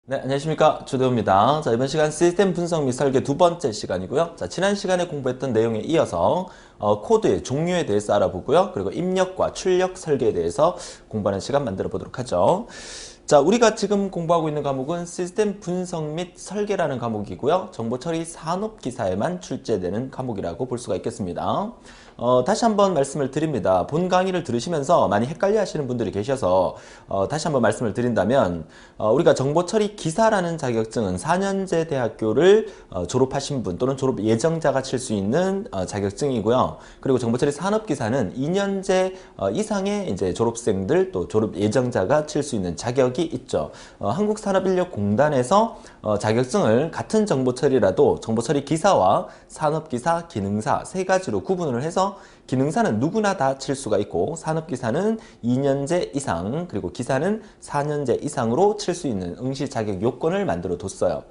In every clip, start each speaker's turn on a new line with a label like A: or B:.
A: 네, 안녕하십니까. 주대호입니다. 자, 이번 시간 시스템 분석 및 설계 두 번째 시간이고요. 자, 지난 시간에 공부했던 내용에 이어서 코드의 종류에 대해서 알아보고요. 그리고 입력과 출력 설계에 대해서 공부하는 시간 만들어 보도록 하죠. 자, 우리가 지금 공부하고 있는 과목은 시스템 분석 및 설계라는 과목이고요. 정보처리 산업기사에만 출제되는 과목이라고 볼 수가 있겠습니다. 다시 한번 말씀을 드립니다. 본 강의를 들으시면서 많이 헷갈려 하시는 분들이 계셔서 다시 한번 말씀을 드린다면 우리가 정보처리 기사라는 자격증은 4년제 대학교를 졸업하신 분 또는 졸업 예정자가 칠 수 있는 자격증이고요. 그리고 정보처리 산업기사는 2년제 이상의 이제 졸업생들 또 졸업 예정자가 칠 수 있는 자격이 있죠. 한국산업인력공단에서 자격증을 같은 정보처리라도 정보처리 기사와 산업기사, 기능사 세 가지로 구분을 해서 기능사는 누구나 다 칠 수가 있고 산업기사는 2년제 이상 그리고 기사는 4년제 이상으로 칠 수 있는 응시 자격 요건을 만들어 뒀어요.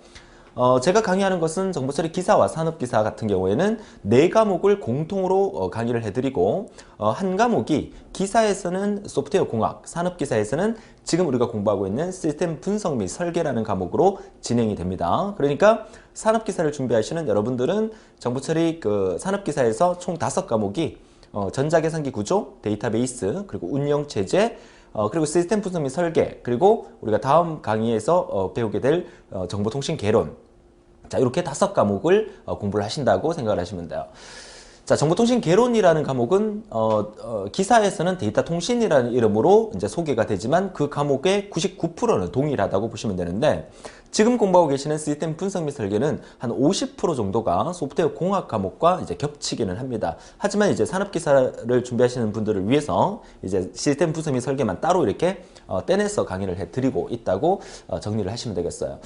A: 제가 강의하는 것은 정보처리 기사와 산업기사 같은 경우에는 4과목을 공통으로 강의를 해드리고 한 과목이 기사에서는 소프트웨어 공학, 산업기사에서는 지금 우리가 공부하고 있는 시스템 분석 및 설계라는 과목으로 진행이 됩니다. 그러니까 산업기사를 준비하시는 여러분들은 정보처리 산업기사에서 총 5과목이 전자계산기 구조, 데이터베이스, 그리고 운영체제, 그리고 시스템 분석 및 설계, 그리고 우리가 다음 강의에서 배우게 될 정보통신 개론. 자, 이렇게 5과목을 공부를 하신다고 생각을 하시면 돼요. 자, 정보통신 개론이라는 과목은 기사에서는 데이터 통신이라는 이름으로 이제 소개가 되지만 그 과목의 99%는 동일하다고 보시면 되는데 지금 공부하고 계시는 시스템 분석 및 설계는 한 50% 정도가 소프트웨어 공학 과목과 이제 겹치기는 합니다. 하지만 이제 산업기사를 준비하시는 분들을 위해서 이제 시스템 분석 및 설계만 따로 이렇게 떼내서 강의를 해드리고 있다고 정리를 하시면 되겠어요.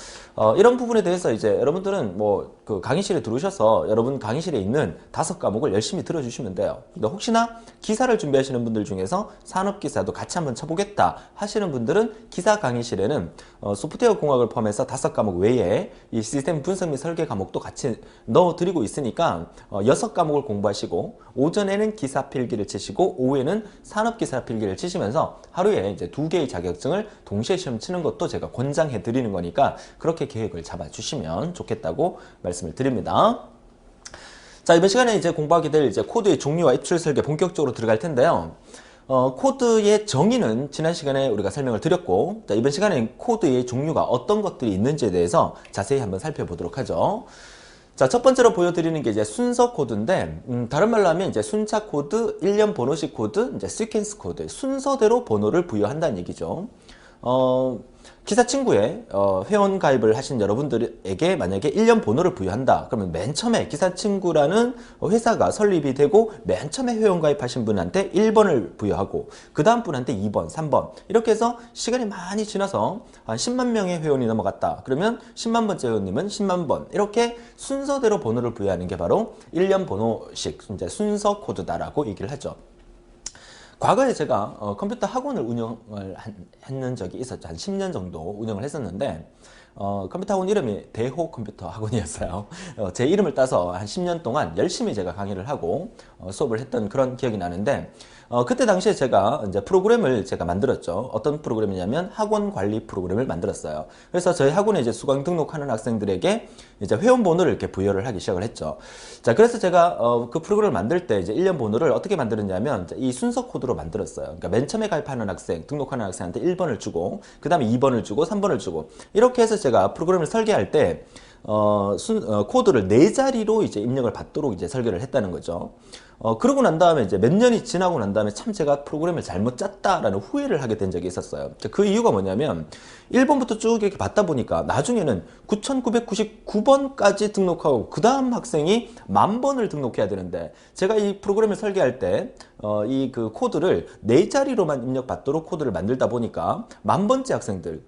A: 이런 부분에 대해서 이제 여러분들은 뭐 그 강의실에 들어오셔서 여러분 강의실에 있는 5과목을 열심히 들어주시면 돼요. 근데 혹시나 기사를 준비하시는 분들 중에서 산업기사도 같이 한번 쳐보겠다 하시는 분들은 기사 강의실에는 소프트웨어 공학을 포함해서 5과목 외에 이 시스템 분석 및 설계 과목도 같이 넣어드리고 있으니까 6과목을 공부하시고 오전에는 기사 필기를 치시고 오후에는 산업기사 필기를 치시면서 하루에 이제 2개의 자격증을 동시에 시험 치는 것도 제가 권장해 드리는 거니까 그렇게 계획을 잡아주시면 좋겠다고 말씀을 드립니다. 자, 이번 시간에 이제 공부하게 될 이제 코드의 종류와 입출 설계 본격적으로 들어갈 텐데요. 코드의 정의는 지난 시간에 우리가 설명을 드렸고, 자, 이번 시간에 코드의 종류가 어떤 것들이 있는지에 대해서 자세히 한번 살펴보도록 하죠. 자, 첫 번째로 보여드리는 게 이제 순서 코드인데, 다른 말로 하면 이제 순차 코드, 일련 번호식 코드, 이제 시퀀스 코드, 순서대로 번호를 부여한다는 얘기죠. 기사 친구에 회원 가입을 하신 여러분들에게 만약에 1년 번호를 부여한다. 그러면 맨 처음에 기사 친구라는 회사가 설립이 되고 맨 처음에 회원 가입하신 분한테 1번을 부여하고 그 다음 분한테 2번, 3번 이렇게 해서 시간이 많이 지나서 한 10만 명의 회원이 넘어갔다. 그러면 10만 번째 회원님은 10만 번 이렇게 순서대로 번호를 부여하는 게 바로 1년 번호식 이제 순서 코드다라고 얘기를 하죠. 과거에 제가 컴퓨터 학원을 운영을 했는 적이 있었죠. 한 10년 정도 운영을 했었는데 컴퓨터 학원 이름이 대호 컴퓨터 학원이었어요. 제 이름을 따서 한 10년 동안 열심히 제가 강의를 하고 수업을 했던 그런 기억이 나는데 그때 당시에 제가 이제 프로그램을 제가 만들었죠. 어떤 프로그램이냐면 학원 관리 프로그램을 만들었어요. 그래서 저희 학원에 이제 수강 등록하는 학생들에게 이제 회원 번호를 이렇게 부여를 하기 시작을 했죠. 자, 그래서 제가 그 프로그램을 만들 때 이제 1년 번호를 어떻게 만들었냐면 이 순서 코드로 만들었어요. 그러니까 맨 처음에 가입하는 학생, 등록하는 학생한테 1번을 주고 그 다음에 2번을 주고 3번을 주고 이렇게 해서 제가 프로그램을 설계할 때 코드를 4자리로 이제 입력을 받도록 이제 설계를 했다는 거죠. 그러고 난 다음에 이제 몇 년이 지나고 난 다음에 참 제가 프로그램을 잘못 짰다라는 후회를 하게 된 적이 있었어요. 그 이유가 뭐냐면 1번부터 쭉 이렇게 받다 보니까 나중에는 9999번까지 등록하고 그 다음 학생이 10,000번을 등록해야 되는데 제가 이 프로그램을 설계할 때 이 그 코드를 4자리로만 입력받도록 코드를 만들다 보니까 10,000번째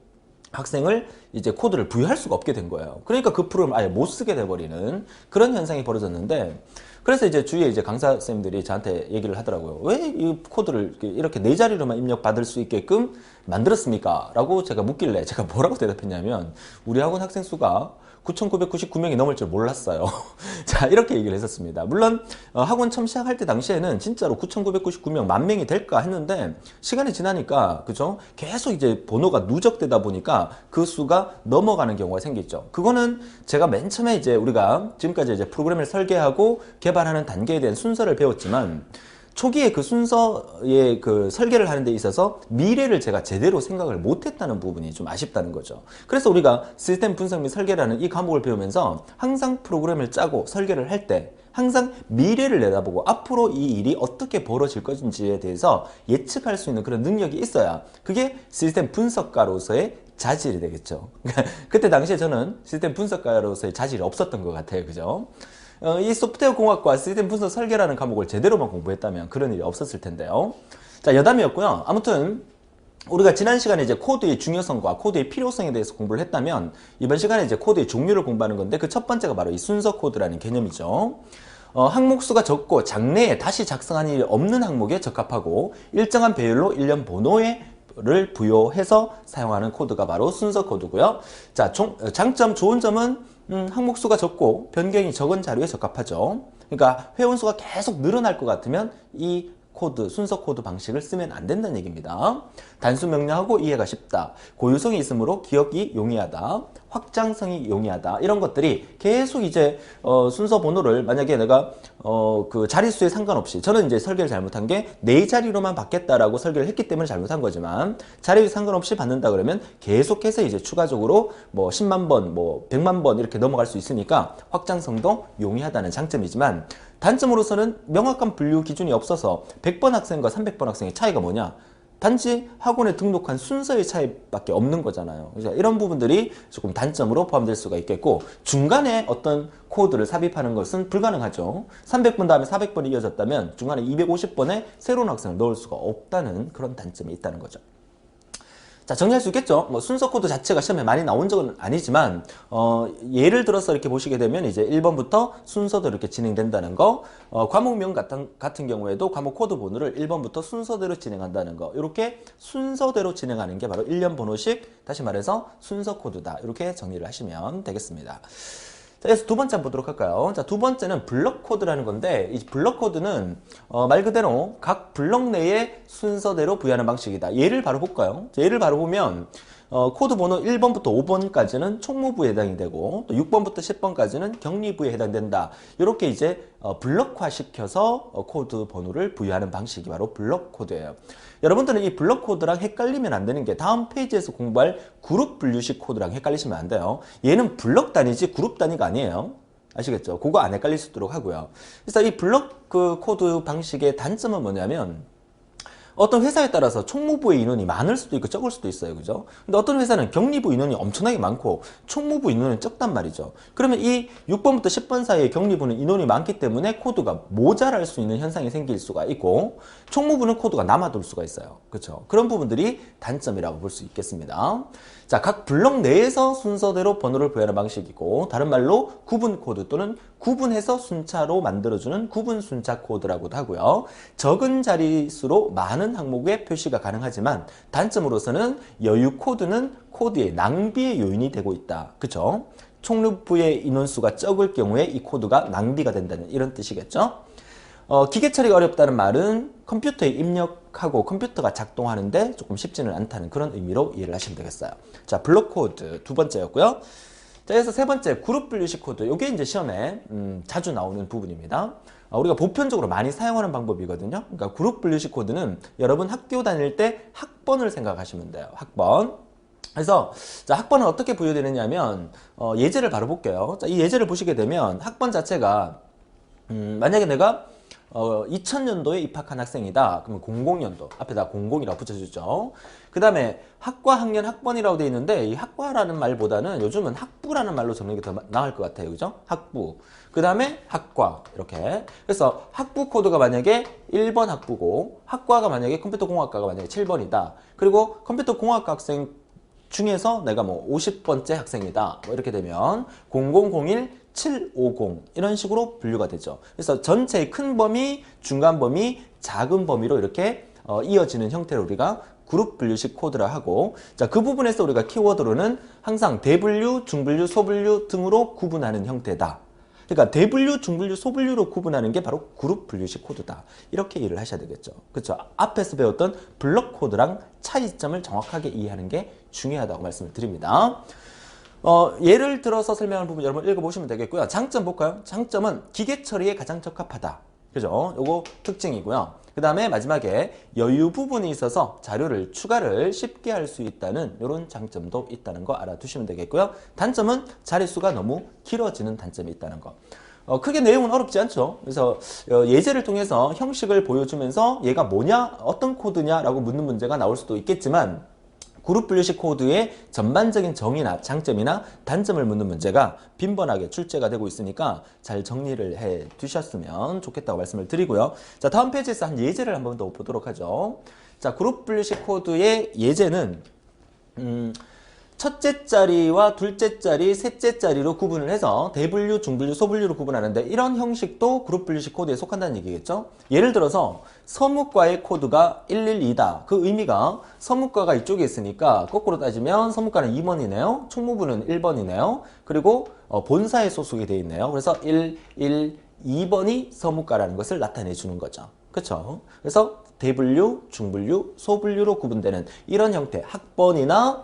A: 학생을 이제 코드를 부여할 수가 없게 된 거예요. 그러니까 그 프로그램을 아예 못 쓰게 돼버리는 그런 현상이 벌어졌는데 그래서 이제 주위에 이제 강사 쌤들이 저한테 얘기를 하더라고요. 왜 이 코드를 이렇게 네 자리로만 입력 받을 수 있게끔 만들었습니까? 라고 제가 묻길래 제가 뭐라고 대답했냐면 우리 학원 학생 수가 9,999명이 넘을 줄 몰랐어요. 자, 이렇게 얘기를 했었습니다. 물론 학원 처음 시작할 때 당시에는 진짜로 9,999명, 만 명이 될까 했는데 시간이 지나니까 그죠? 계속 이제 번호가 누적되다 보니까 그 수가 넘어가는 경우가 생기죠. 그거는 제가 맨 처음에 이제 우리가 지금까지 이제 프로그램을 설계하고 개발하는 단계에 대한 순서를 배웠지만 초기에 그 순서의 그 설계를 하는 데 있어서 미래를 제가 제대로 생각을 못했다는 부분이 좀 아쉽다는 거죠. 그래서 우리가 시스템 분석 및 설계라는 이 과목을 배우면서 항상 프로그램을 짜고 설계를 할 때 항상 미래를 내다보고 앞으로 이 일이 어떻게 벌어질 것인지에 대해서 예측할 수 있는 그런 능력이 있어야 그게 시스템 분석가로서의 자질이 되겠죠. 그때 당시에 저는 시스템 분석가로서의 자질이 없었던 것 같아요. 그죠? 이 소프트웨어 공학과 시스템 분석 설계라는 과목을 제대로만 공부했다면 그런 일이 없었을 텐데요. 자, 여담이었고요. 아무튼 우리가 지난 시간에 이제 코드의 중요성과 코드의 필요성에 대해서 공부를 했다면 이번 시간에 이제 코드의 종류를 공부하는 건데 그 첫 번째가 바로 이 순서 코드라는 개념이죠. 항목 수가 적고 장래에 다시 작성한 일이 없는 항목에 적합하고 일정한 배열로 일련 번호를 부여해서 사용하는 코드가 바로 순서 코드고요. 자, 장점, 좋은 점은 항목 수가 적고 변경이 적은 자료에 적합하죠. 그러니까 회원 수가 계속 늘어날 것 같으면 이 코드, 순서 코드 방식을 쓰면 안 된다는 얘기입니다. 단수 명료하고 이해가 쉽다. 고유성이 있으므로 기억이 용이하다. 확장성이 용이하다. 이런 것들이 계속 이제 순서 번호를 만약에 내가 그 자릿수에 상관없이 저는 이제 설계를 잘못한 게 네 자리로만 받겠다라고 설계를 했기 때문에 잘못한 거지만 자리에 상관없이 받는다 그러면 계속해서 이제 추가적으로 뭐 10만 번, 뭐 100만 번 이렇게 넘어갈 수 있으니까 확장성도 용이하다는 장점이지만 단점으로서는 명확한 분류 기준이 없어서 100번 학생과 300번 학생의 차이가 뭐냐? 단지 학원에 등록한 순서의 차이밖에 없는 거잖아요. 그래서 이런 부분들이 조금 단점으로 포함될 수가 있겠고 중간에 어떤 코드를 삽입하는 것은 불가능하죠. 300번 다음에 400번이 이어졌다면 중간에 250번에 새로운 학생을 넣을 수가 없다는 그런 단점이 있다는 거죠. 자, 정리할 수 있겠죠? 뭐 순서 코드 자체가 시험에 많이 나온 적은 아니지만 예를 들어서 이렇게 보시게 되면 이제 1번부터 순서대로 이렇게 진행된다는 거, 과목명 같은 경우에도 과목 코드 번호를 1번부터 순서대로 진행한다는 거, 이렇게 순서대로 진행하는 게 바로 1년 번호식, 다시 말해서 순서 코드다. 이렇게 정리를 하시면 되겠습니다. 자, 그래서 두 번째 한번 보도록 할까요? 자, 두 번째는 블럭 코드라는 건데, 이 블럭 코드는 말 그대로 각 블럭 내에 순서대로 부여하는 방식이다. 예를 바로 볼까요? 자, 예를 바로 보면 코드 번호 1번부터 5번까지는 총무부에 해당이 되고 또 6번부터 10번까지는 격리부에 해당된다. 이렇게 이제 블럭화 시켜서 코드 번호를 부여하는 방식이 바로 블럭 코드예요. 여러분들은 이 블럭 코드랑 헷갈리면 안 되는 게 다음 페이지에서 공부할 그룹 분류식 코드랑 헷갈리시면 안 돼요. 얘는 블럭 단위지 그룹 단위가 아니에요. 아시겠죠? 그거 안 헷갈릴 수 있도록 하고요. 그래서 이 블럭 코드 방식의 단점은 뭐냐면 어떤 회사에 따라서 총무부의 인원이 많을 수도 있고 적을 수도 있어요. 그죠? 근데 어떤 회사는 격리부 인원이 엄청나게 많고 총무부 인원은 적단 말이죠. 그러면 이 6번부터 10번 사이에 격리부는 인원이 많기 때문에 코드가 모자랄 수 있는 현상이 생길 수가 있고 총무부는 코드가 남아돌 수가 있어요. 그렇죠? 그런 부분들이 단점이라고 볼 수 있겠습니다. 자, 각 블럭 내에서 순서대로 번호를 부여하는 방식이고 다른 말로 구분 코드 또는 구분해서 순차로 만들어주는 구분 순차 코드라고도 하고요. 적은 자릿수로 많은 항목의 표시가 가능하지만 단점으로서는 여유 코드는 코드의 낭비의 요인이 되고 있다. 그렇죠? 총무부의 인원수가 적을 경우에 이 코드가 낭비가 된다는 이런 뜻이겠죠? 기계 처리가 어렵다는 말은 컴퓨터에 입력하고 컴퓨터가 작동하는데 조금 쉽지는 않다는 그런 의미로 이해를 하시면 되겠어요. 자, 블록 코드 두 번째였고요. 자, 그래서 세 번째 그룹 분류식 코드. 이게 이제 시험에 자주 나오는 부분입니다. 우리가 보편적으로 많이 사용하는 방법이거든요. 그러니까 그룹 분류식 코드는 여러분 학교 다닐 때 학번을 생각하시면 돼요. 학번. 그래서 자, 학번은 어떻게 부여되느냐 하면 예제를 바로 볼게요. 자, 이 예제를 보시게 되면 학번 자체가 만약에 내가 2000년도에 입학한 학생이다. 그러면 00년도 앞에다 00이라고 붙여주죠. 그 다음에 학과, 학년, 학번이라고 되어 있는데 이 학과라는 말보다는 요즘은 학부라는 말로 적는 게 더 나을 것 같아요. 그죠? 학부. 그 다음에 학과 이렇게. 그래서 학부 코드가 만약에 1번 학부고 학과가 만약에 컴퓨터공학과가 만약에 7번이다. 그리고 컴퓨터공학과 학생 중에서 내가 뭐 50번째 학생이다. 뭐 이렇게 되면 0001 750 이런 식으로 분류가 되죠. 그래서 전체의 큰 범위, 중간 범위, 작은 범위로 이렇게 이어지는 형태로 우리가 그룹 분류식 코드라 하고, 자, 그 부분에서 우리가 키워드로는 항상 대분류, 중분류, 소분류 등으로 구분하는 형태다. 그러니까 대분류, 중분류, 소분류로 구분하는 게 바로 그룹 분류식 코드다. 이렇게 이해를 하셔야 되겠죠. 그렇죠? 앞에서 배웠던 블럭 코드랑 차이점을 정확하게 이해하는 게 중요하다고 말씀을 드립니다. 예를 들어서 설명하는 부분 여러분 읽어보시면 되겠고요. 장점 볼까요? 장점은 기계 처리에 가장 적합하다. 그죠? 요거 특징이고요. 그 다음에 마지막에 여유 부분이 있어서 자료를 추가를 쉽게 할 수 있다는 이런 장점도 있다는 거 알아두시면 되겠고요. 단점은 자릿수가 너무 길어지는 단점이 있다는 거. 크게 내용은 어렵지 않죠. 그래서 예제를 통해서 형식을 보여주면서 얘가 뭐냐, 어떤 코드냐라고 묻는 문제가 나올 수도 있겠지만 그룹 분류식 코드의 전반적인 정의나 장점이나 단점을 묻는 문제가 빈번하게 출제가 되고 있으니까 잘 정리를 해 두셨으면 좋겠다고 말씀을 드리고요. 자, 다음 페이지에서 한 예제를 한번 더 보도록 하죠. 자, 그룹 분류식 코드의 예제는 첫째 자리와 둘째 자리, 셋째 자리로 구분을 해서 대분류, 중분류, 소분류로 구분하는데 이런 형식도 그룹 분류식 코드에 속한다는 얘기겠죠. 예를 들어서 서문과의 코드가 112다. 그 의미가 서문과가 이쪽에 있으니까 거꾸로 따지면 서문과는 2번이네요. 총무부는 1번이네요. 그리고 본사에 소속이 되어 있네요. 그래서 1, 2번이 서문과라는 것을 나타내 주는 거죠. 그렇죠? 그래서 대분류, 중분류, 소분류로 구분되는 이런 형태, 학번이나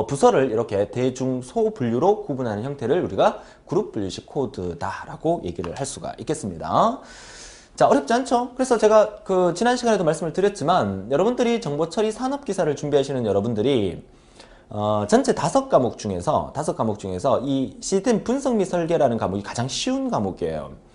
A: 부서를 이렇게 대중 소분류로 구분하는 형태를 우리가 그룹 분류식 코드다라고 얘기를 할 수가 있겠습니다. 자, 어렵지 않죠? 그래서 제가 지난 시간에도 말씀을 드렸지만 여러분들이 정보처리 산업기사를 준비하시는 여러분들이 전체 5과목 중에서 이 시스템 분석 및 설계라는 과목이 가장 쉬운 과목이에요.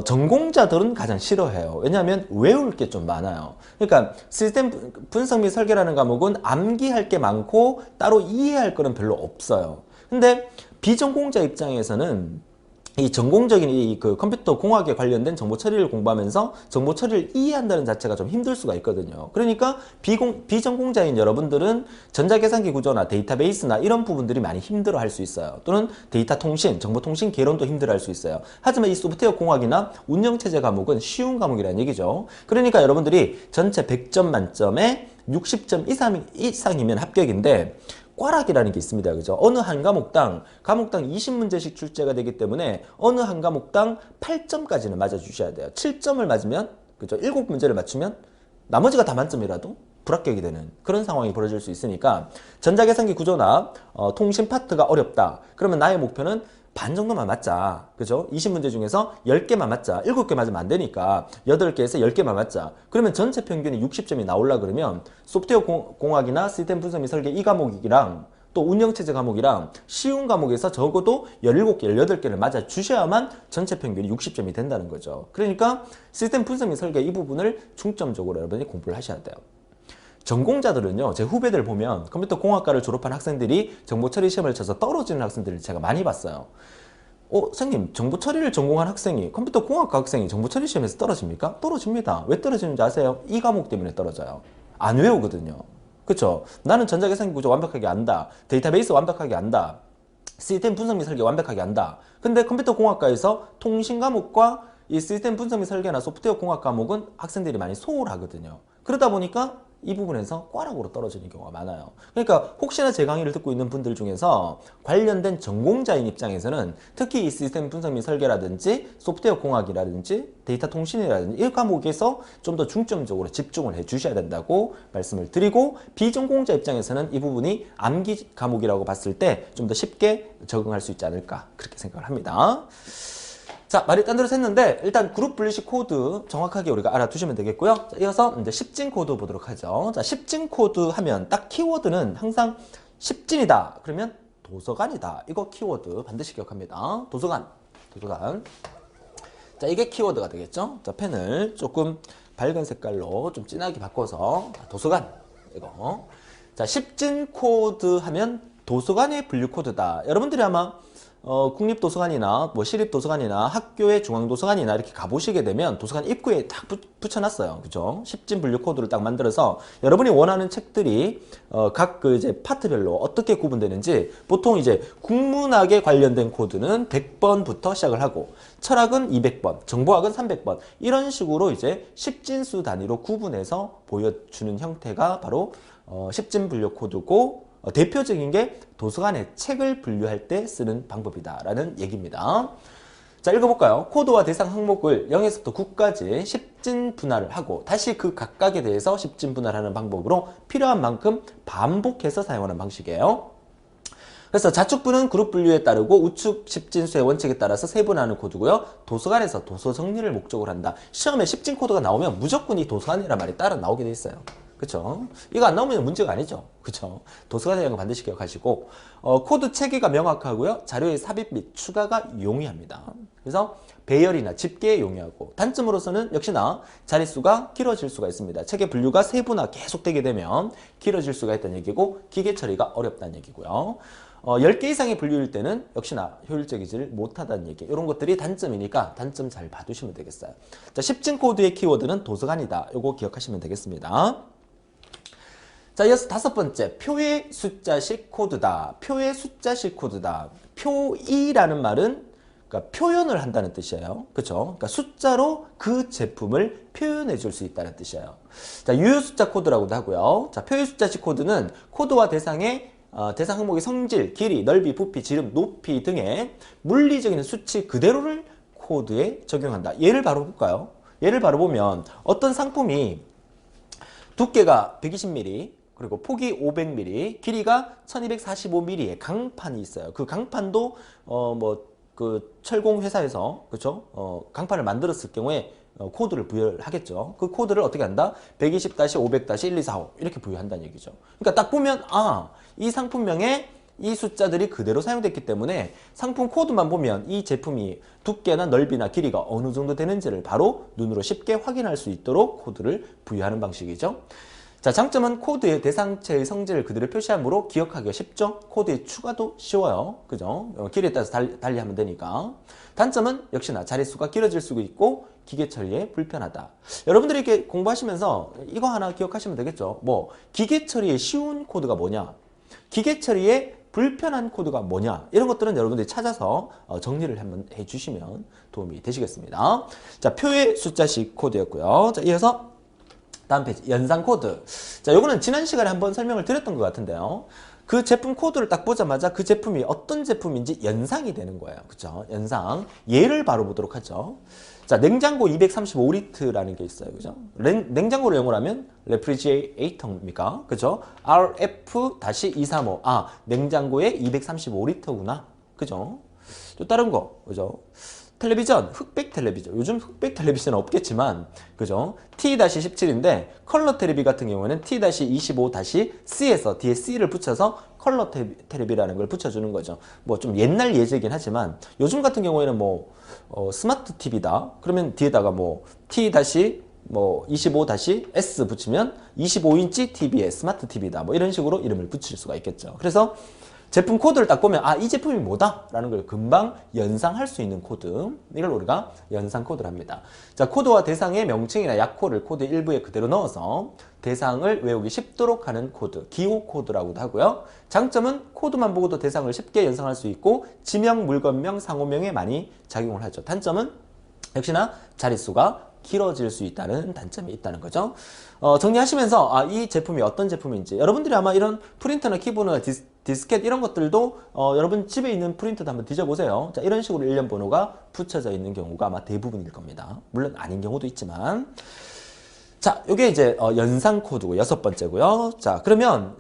A: 전공자들은 가장 싫어해요. 왜냐하면 외울 게 좀 많아요. 그러니까 시스템 분석 및 설계라는 과목은 암기할 게 많고 따로 이해할 거는 별로 없어요. 근데 비전공자 입장에서는 이 전공적인 그 컴퓨터 공학에 관련된 정보 처리를 공부하면서 정보 처리를 이해한다는 자체가 좀 힘들 수가 있거든요. 그러니까 비전공자인 여러분들은 전자계산기 구조나 데이터베이스나 이런 부분들이 많이 힘들어 할 수 있어요. 또는 데이터 통신, 정보통신 개론도 힘들어 할 수 있어요. 하지만 이 소프트웨어 공학이나 운영체제 과목은 쉬운 과목이라는 얘기죠. 그러니까 여러분들이 전체 100점 만점에 60점 이상이면 합격인데 꽈락이라는 게 있습니다. 그죠? 어느 한 과목당 20문제씩 출제가 되기 때문에 어느 한 과목당 8점까지는 맞아주셔야 돼요. 7점을 맞으면, 그죠? 7문제를 맞추면 나머지가 다 만점이라도 불합격이 되는 그런 상황이 벌어질 수 있으니까 전자계산기 구조나 통신 파트가 어렵다. 그러면 나의 목표는 반 정도만 맞자. 그죠? 20문제 중에서 10개만 맞자. 7개 맞으면 안 되니까 8개에서 10개만 맞자. 그러면 전체 평균이 60점이 나오려 그러면 소프트웨어 공학이나 시스템 분석 및 설계 이 과목이랑 또 운영체제 과목이랑 쉬운 과목에서 적어도 17개, 18개를 맞아 주셔야만 전체 평균이 60점이 된다는 거죠. 그러니까 시스템 분석 및 설계 이 부분을 중점적으로 여러분이 공부를 하셔야 돼요. 전공자들은요, 제 후배들 보면 컴퓨터 공학과를 졸업한 학생들이 정보 처리 시험을 쳐서 떨어지는 학생들을 제가 많이 봤어요. 선생님, 정보 처리를 전공한 학생이, 컴퓨터 공학과 학생이 정보 처리 시험에서 떨어집니까? 떨어집니다. 왜 떨어지는지 아세요? 이 과목 때문에 떨어져요. 안 외우거든요. 그쵸? 나는 전자계산기 구조 완벽하게 안다. 데이터베이스 완벽하게 안다. 시스템 분석 및 설계 완벽하게 안다. 근데 컴퓨터 공학과에서 통신 과목과 이 시스템 분석 및 설계나 소프트웨어 공학 과목은 학생들이 많이 소홀하거든요. 그러다 보니까 이 부분에서 꽈락으로 떨어지는 경우가 많아요. 그러니까 혹시나 제 강의를 듣고 있는 분들 중에서 관련된 전공자인 입장에서는 특히 이 시스템 분석 및 설계라든지 소프트웨어 공학이라든지 데이터 통신이라든지 이 과목에서 좀 더 중점적으로 집중을 해 주셔야 된다고 말씀을 드리고, 비전공자 입장에서는 이 부분이 암기 과목이라고 봤을 때 좀 더 쉽게 적응할 수 있지 않을까 그렇게 생각을 합니다. 자, 말이 딴 데로 샜는데 일단 그룹 분류식 코드 정확하게 우리가 알아두시면 되겠고요. 자, 이어서 이제 10진 코드 보도록 하죠. 자, 10진 코드 하면 딱 키워드는 항상 10진이다. 그러면 도서관이다. 이거 키워드 반드시 기억합니다. 도서관. 자, 이게 키워드가 되겠죠. 자, 펜을 조금 밝은 색깔로 좀 진하게 바꿔서 도서관. 이거. 자, 10진 코드 하면 도서관의 분류 코드다. 여러분들이 아마 국립도서관이나 뭐 시립도서관이나 학교의 중앙도서관이나 이렇게 가보시게 되면 도서관 입구에 딱 붙여놨어요. 그죠? 10진 분류 코드를 딱 만들어서 여러분이 원하는 책들이 각 그 이제 파트별로 어떻게 구분되는지 보통 이제 국문학에 관련된 코드는 100번부터 시작을 하고 철학은 200번, 정보학은 300번 이런 식으로 이제 10진수 단위로 구분해서 보여주는 형태가 바로 10진 분류 코드고 대표적인 게 도서관에 책을 분류할 때 쓰는 방법이다라는 얘기입니다. 자, 읽어볼까요? 코드와 대상 항목을 0에서부터 9까지 10진 분할을 하고 다시 그 각각에 대해서 10진 분할하는 방법으로 필요한 만큼 반복해서 사용하는 방식이에요. 그래서 자축분은 그룹 분류에 따르고 우측 10진수의 원칙에 따라서 세분화하는 코드고요. 도서관에서 도서 정리를 목적으로 한다. 시험에 10진 코드가 나오면 무조건 이 도서관이란 말이 따라 나오게 돼 있어요. 그쵸? 이거 안 나오면 문제가 아니죠. 그쵸? 도서관이라는 거 반드시 기억하시고, 코드 체계가 명확하고요. 자료의 삽입 및 추가가 용이합니다. 그래서 배열이나 집계에 용이하고, 단점으로서는 역시나 자릿수가 길어질 수가 있습니다. 책의 분류가 세분화 계속되게 되면 길어질 수가 있다는 얘기고, 기계 처리가 어렵다는 얘기고요. 10개 이상의 분류일 때는 역시나 효율적이지를 못하다는 얘기. 이런 것들이 단점이니까 단점 잘 봐두시면 되겠어요. 자, 10진 코드의 키워드는 도서관이다. 요거 기억하시면 되겠습니다. 자, 이어서 5번째, 표의 숫자식 코드다. 표의 숫자식 코드다. 표이라는 말은 그러니까 표현을 한다는 뜻이에요. 그렇죠? 그러니까 숫자로 그 제품을 표현해 줄 수 있다는 뜻이에요. 자, 유효 숫자 코드라고도 하고요. 자, 표의 숫자식 코드는 코드와 대상의 대상 항목의 성질, 길이, 넓이, 부피, 지름, 높이 등의 물리적인 수치 그대로를 코드에 적용한다. 예를 바로 볼까요? 예를 바로 보면 어떤 상품이 두께가 120mm, 그리고 폭이 500mm, 길이가 1245mm의 강판이 있어요. 그 강판도 그 철공 회사에서 그렇죠? 강판을 만들었을 경우에 코드를 부여를 하겠죠. 그 코드를 어떻게 한다? 120-500-1245 이렇게 부여한다는 얘기죠. 그러니까 딱 보면 이 상품명에 이 숫자들이 그대로 사용됐기 때문에 상품 코드만 보면 이 제품이 두께나 넓이나 길이가 어느 정도 되는지를 바로 눈으로 쉽게 확인할 수 있도록 코드를 부여하는 방식이죠. 자, 장점은 코드의 대상체의 성질을 그대로 표시하므로 기억하기가 쉽죠. 코드의 추가도 쉬워요. 그죠? 길이에 따라서 달리하면 되니까. 단점은 역시나 자릿수가 길어질 수도 있고 기계 처리에 불편하다. 여러분들이 이렇게 공부하시면서 이거 하나 기억하시면 되겠죠. 기계 처리에 쉬운 코드가 뭐냐? 기계 처리에 불편한 코드가 뭐냐? 이런 것들은 여러분들이 찾아서 정리를 한번 해주시면 도움이 되시겠습니다. 자, 표의 숫자식 코드였고요. 자, 이어서 다음 페이지, 연상 코드. 자, 요거는 지난 시간에 한번 설명을 드렸던 것 같은데요. 그 제품 코드를 딱 보자마자 그 제품이 어떤 제품인지 연상이 되는 거예요. 그죠? 연상. 예를 바로 보도록 하죠. 자, 냉장고 235리터라는 게 있어요. 그죠? 냉장고를 영어로 하면 refrigerator입니까? 그죠? RF-235. 냉장고에 235리터구나. 그죠? 또 다른 거. 그죠? 텔레비전, 흑백 텔레비전. 요즘 흑백 텔레비전은 없겠지만, 그죠? T-17인데, 컬러 텔레비 같은 경우에는 T-25-C에서 뒤에 C를 붙여서 컬러 텔레비라는 걸 붙여주는 거죠. 좀 옛날 예제이긴 하지만, 요즘 같은 경우에는 스마트 TV다. 그러면 뒤에다가 T-25-S 붙이면 25인치 TV의 스마트 TV다. 이런 식으로 이름을 붙일 수가 있겠죠. 그래서 제품 코드를 딱 보면 이 제품이 뭐다? 라는 걸 금방 연상할 수 있는 코드. 이걸 우리가 연상 코드를 합니다. 자, 코드와 대상의 명칭이나 약호를 코드 일부에 그대로 넣어서 대상을 외우기 쉽도록 하는 코드. 기호 코드라고도 하고요. 장점은 코드만 보고도 대상을 쉽게 연상할 수 있고 지명, 물건명, 상호명에 많이 작용을 하죠. 단점은 역시나 자릿수가 길어질 수 있다는 단점이 있다는 거죠. 정리하시면서 이 제품이 어떤 제품인지 여러분들이 아마 이런 프린터나 키보드나 디스켓 이런 것들도 여러분 집에 있는 프린터도 한번 뒤져보세요. 자, 이런 식으로 일련 번호가 붙여져 있는 경우가 아마 대부분일 겁니다. 물론 아닌 경우도 있지만. 자, 요게 이제 연상 코드고 6번째고요. 자, 그러면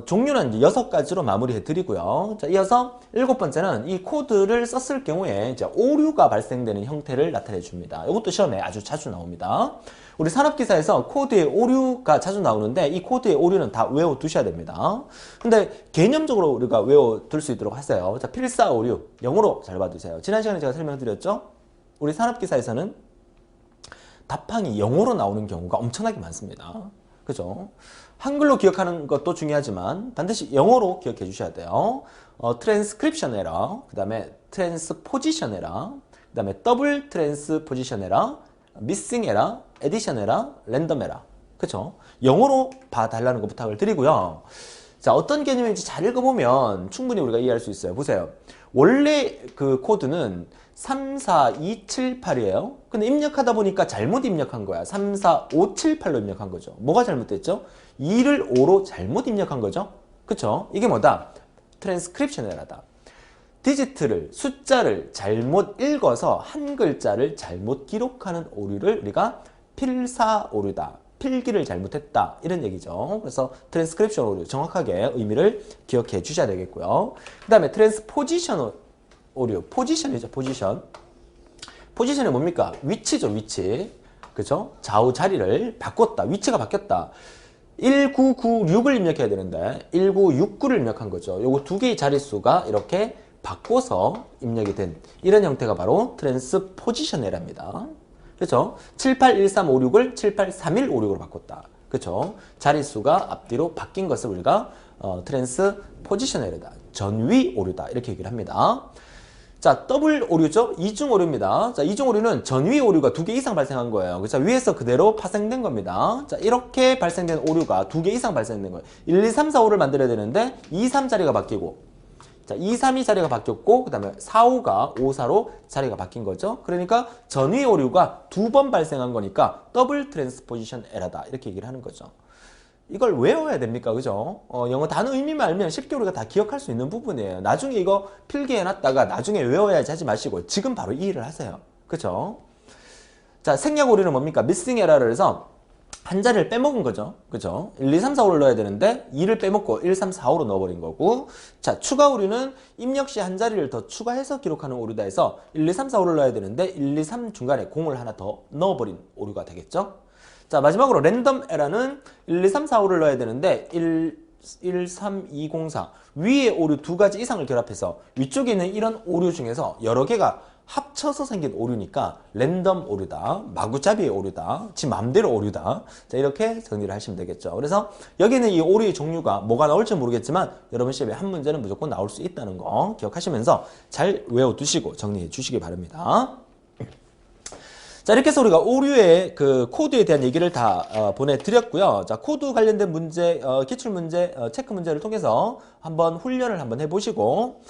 A: 종류는 이제 6가지로 마무리해 드리고요. 자, 이어서 7번째는 이 코드를 썼을 경우에 이제 오류가 발생되는 형태를 나타내 줍니다. 이것도 시험에 아주 자주 나옵니다. 우리 산업기사에서 코드의 오류가 자주 나오는데 이 코드의 오류는 다 외워 두셔야 됩니다. 근데 개념적으로 우리가 외워 둘 수 있도록 하세요. 자, 필사 오류 영어로 잘 봐두세요. 지난 시간에 제가 설명드렸죠. 우리 산업기사에서는 답항이 영어로 나오는 경우가 엄청나게 많습니다. 그죠? 한글로 기억하는 것도 중요하지만 반드시 영어로 기억해 주셔야 돼요. 트랜스크립션 에러, 그 다음에 트랜스포지션 에러, 그 다음에 더블 트랜스포지션 에러, 미싱 에러, 에디션 에러, 랜덤 에러. 그쵸? 영어로 봐달라는 거 부탁을 드리고요. 자, 어떤 개념인지 잘 읽어보면 충분히 우리가 이해할 수 있어요. 보세요. 원래 그 코드는 3, 4, 2, 7, 8이에요. 근데 입력하다 보니까 잘못 입력한 거야. 3, 4, 5, 7, 8로 입력한 거죠. 뭐가 잘못됐죠? 2를 5로 잘못 입력한 거죠. 그쵸? 이게 뭐다? 트랜스크립션 에러다. 디지트를, 숫자를 잘못 읽어서 한 글자를 잘못 기록하는 오류를 우리가 필사 오류다. 필기를 잘못했다. 이런 얘기죠. 그래서 트랜스크립션 오류 정확하게 의미를 기억해 주셔야 되겠고요. 그 다음에 트랜스포지션 오류. 포지션이죠. 포지션. 포지션이 뭡니까? 위치죠. 위치. 그죠? 좌우 자리를 바꿨다. 위치가 바뀌었다. 1996을 입력해야 되는데 1969를 입력한 거죠. 요거 두 개의 자릿수가 이렇게 바꿔서 입력이 된 이런 형태가 바로 트랜스포지션 에러입니다. 그렇죠? 781356을 783156으로 바꿨다. 그렇죠? 자릿수가 앞뒤로 바뀐 것을 우리가 트랜스포지션 에러다. 전위 오류다. 이렇게 얘기를 합니다. 자, 더블 오류죠? 이중 오류입니다. 자, 이중 오류는 전위 오류가 두 개 이상 발생한 거예요. 그렇죠? 위에서 그대로 파생된 겁니다. 자, 이렇게 발생된 오류가 두 개 이상 발생된 거예요. 1, 2, 3, 4, 5를 만들어야 되는데 2, 3 자리가 바뀌고 자, 2, 3이 자리가 바뀌었고 그 다음에 4, 5가 5, 4로 자리가 바뀐 거죠. 그러니까 전위 오류가 두 번 발생한 거니까 더블 트랜스포지션 에러다. 이렇게 얘기를 하는 거죠. 이걸 외워야 됩니까? 그죠? 영어 단어 의미만 알면 쉽게 우리가 다 기억할 수 있는 부분이에요. 나중에 이거 필기해놨다가 나중에 외워야지 하지 마시고 지금 바로 이 일을 하세요. 그죠? 자, 생략 오류는 뭡니까? 미싱 에러를 해서 한 자리를 빼먹은 거죠. 그죠? 1, 2, 3, 4, 5를 넣어야 되는데 2를 빼먹고 1, 3, 4, 5로 넣어버린 거고 자, 추가 오류는 입력 시 한 자리를 더 추가해서 기록하는 오류다 해서 1, 2, 3, 4, 5를 넣어야 되는데 1, 2, 3 중간에 공을 하나 더 넣어버린 오류가 되겠죠? 자, 마지막으로 랜덤 에러는 1, 2, 3, 4, 5를 넣어야 되는데 1, 3, 2, 0, 4 위에 오류 두 가지 이상을 결합해서 위쪽에 있는 이런 오류 중에서 여러 개가 합쳐서 생긴 오류니까 랜덤 오류다. 마구잡이의 오류다. 지 맘대로 오류다. 자, 이렇게 정리를 하시면 되겠죠. 그래서 여기는 이 오류의 종류가 뭐가 나올지 모르겠지만 여러분 시험에 한 문제는 무조건 나올 수 있다는 거 기억하시면서 잘 외워두시고 정리해 주시기 바랍니다. 자, 이렇게 해서 우리가 오류의 그 코드에 대한 얘기를 다 보내드렸고요. 자, 코드 관련된 문제, 기출문제, 체크 문제를 통해서 한번 훈련을 한번 해보시고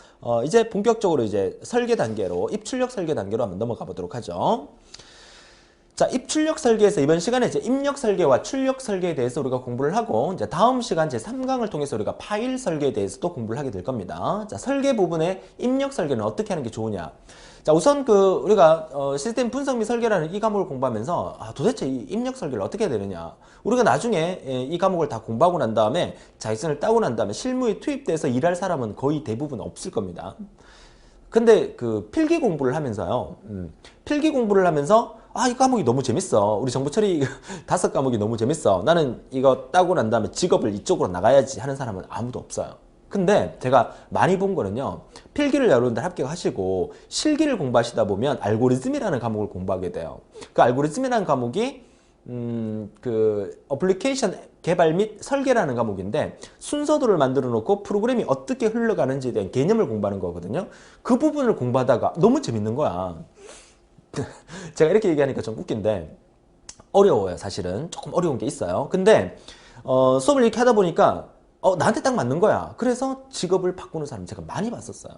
A: 이제 본격적으로 이제 설계 단계로 입출력 설계 단계로 한번 넘어가 보도록 하죠. 자, 입출력 설계에서 이번 시간에 이제 입력 설계와 출력 설계에 대해서 우리가 공부를 하고 이제 다음 시간 제 3강을 통해서 우리가 파일 설계에 대해서도 공부를 하게 될 겁니다. 자, 설계 부분에 입력 설계는 어떻게 하는 게 좋으냐? 자, 우선 우리가 시스템 분석 및 설계라는 이 과목을 공부하면서 도대체 이 입력 설계를 어떻게 해야 되느냐? 우리가 나중에 이 과목을 다 공부하고 난 다음에 자격증을 따고 난 다음에 실무에 투입돼서 일할 사람은 거의 대부분 없을 겁니다. 근데 그 필기 공부를 하면서요. 필기 공부를 하면서 이 과목이 너무 재밌어. 우리 정보처리 5과목이 너무 재밌어. 나는 이거 따고 난 다음에 직업을 이쪽으로 나가야지 하는 사람은 아무도 없어요. 근데 제가 많이 본 거는요. 필기를 여러분들 합격하시고 실기를 공부하시다 보면 알고리즘이라는 과목을 공부하게 돼요. 그 알고리즘이라는 과목이 그 어플리케이션 개발 및 설계라는 과목인데 순서도를 만들어 놓고 프로그램이 어떻게 흘러가는지에 대한 개념을 공부하는 거거든요. 그 부분을 공부하다가 너무 재밌는 거야. 제가 이렇게 얘기하니까 좀 웃긴데 어려워요. 사실은 조금 어려운 게 있어요. 근데 수업을 이렇게 하다 보니까 나한테 딱 맞는 거야. 그래서 직업을 바꾸는 사람 제가 많이 봤었어요.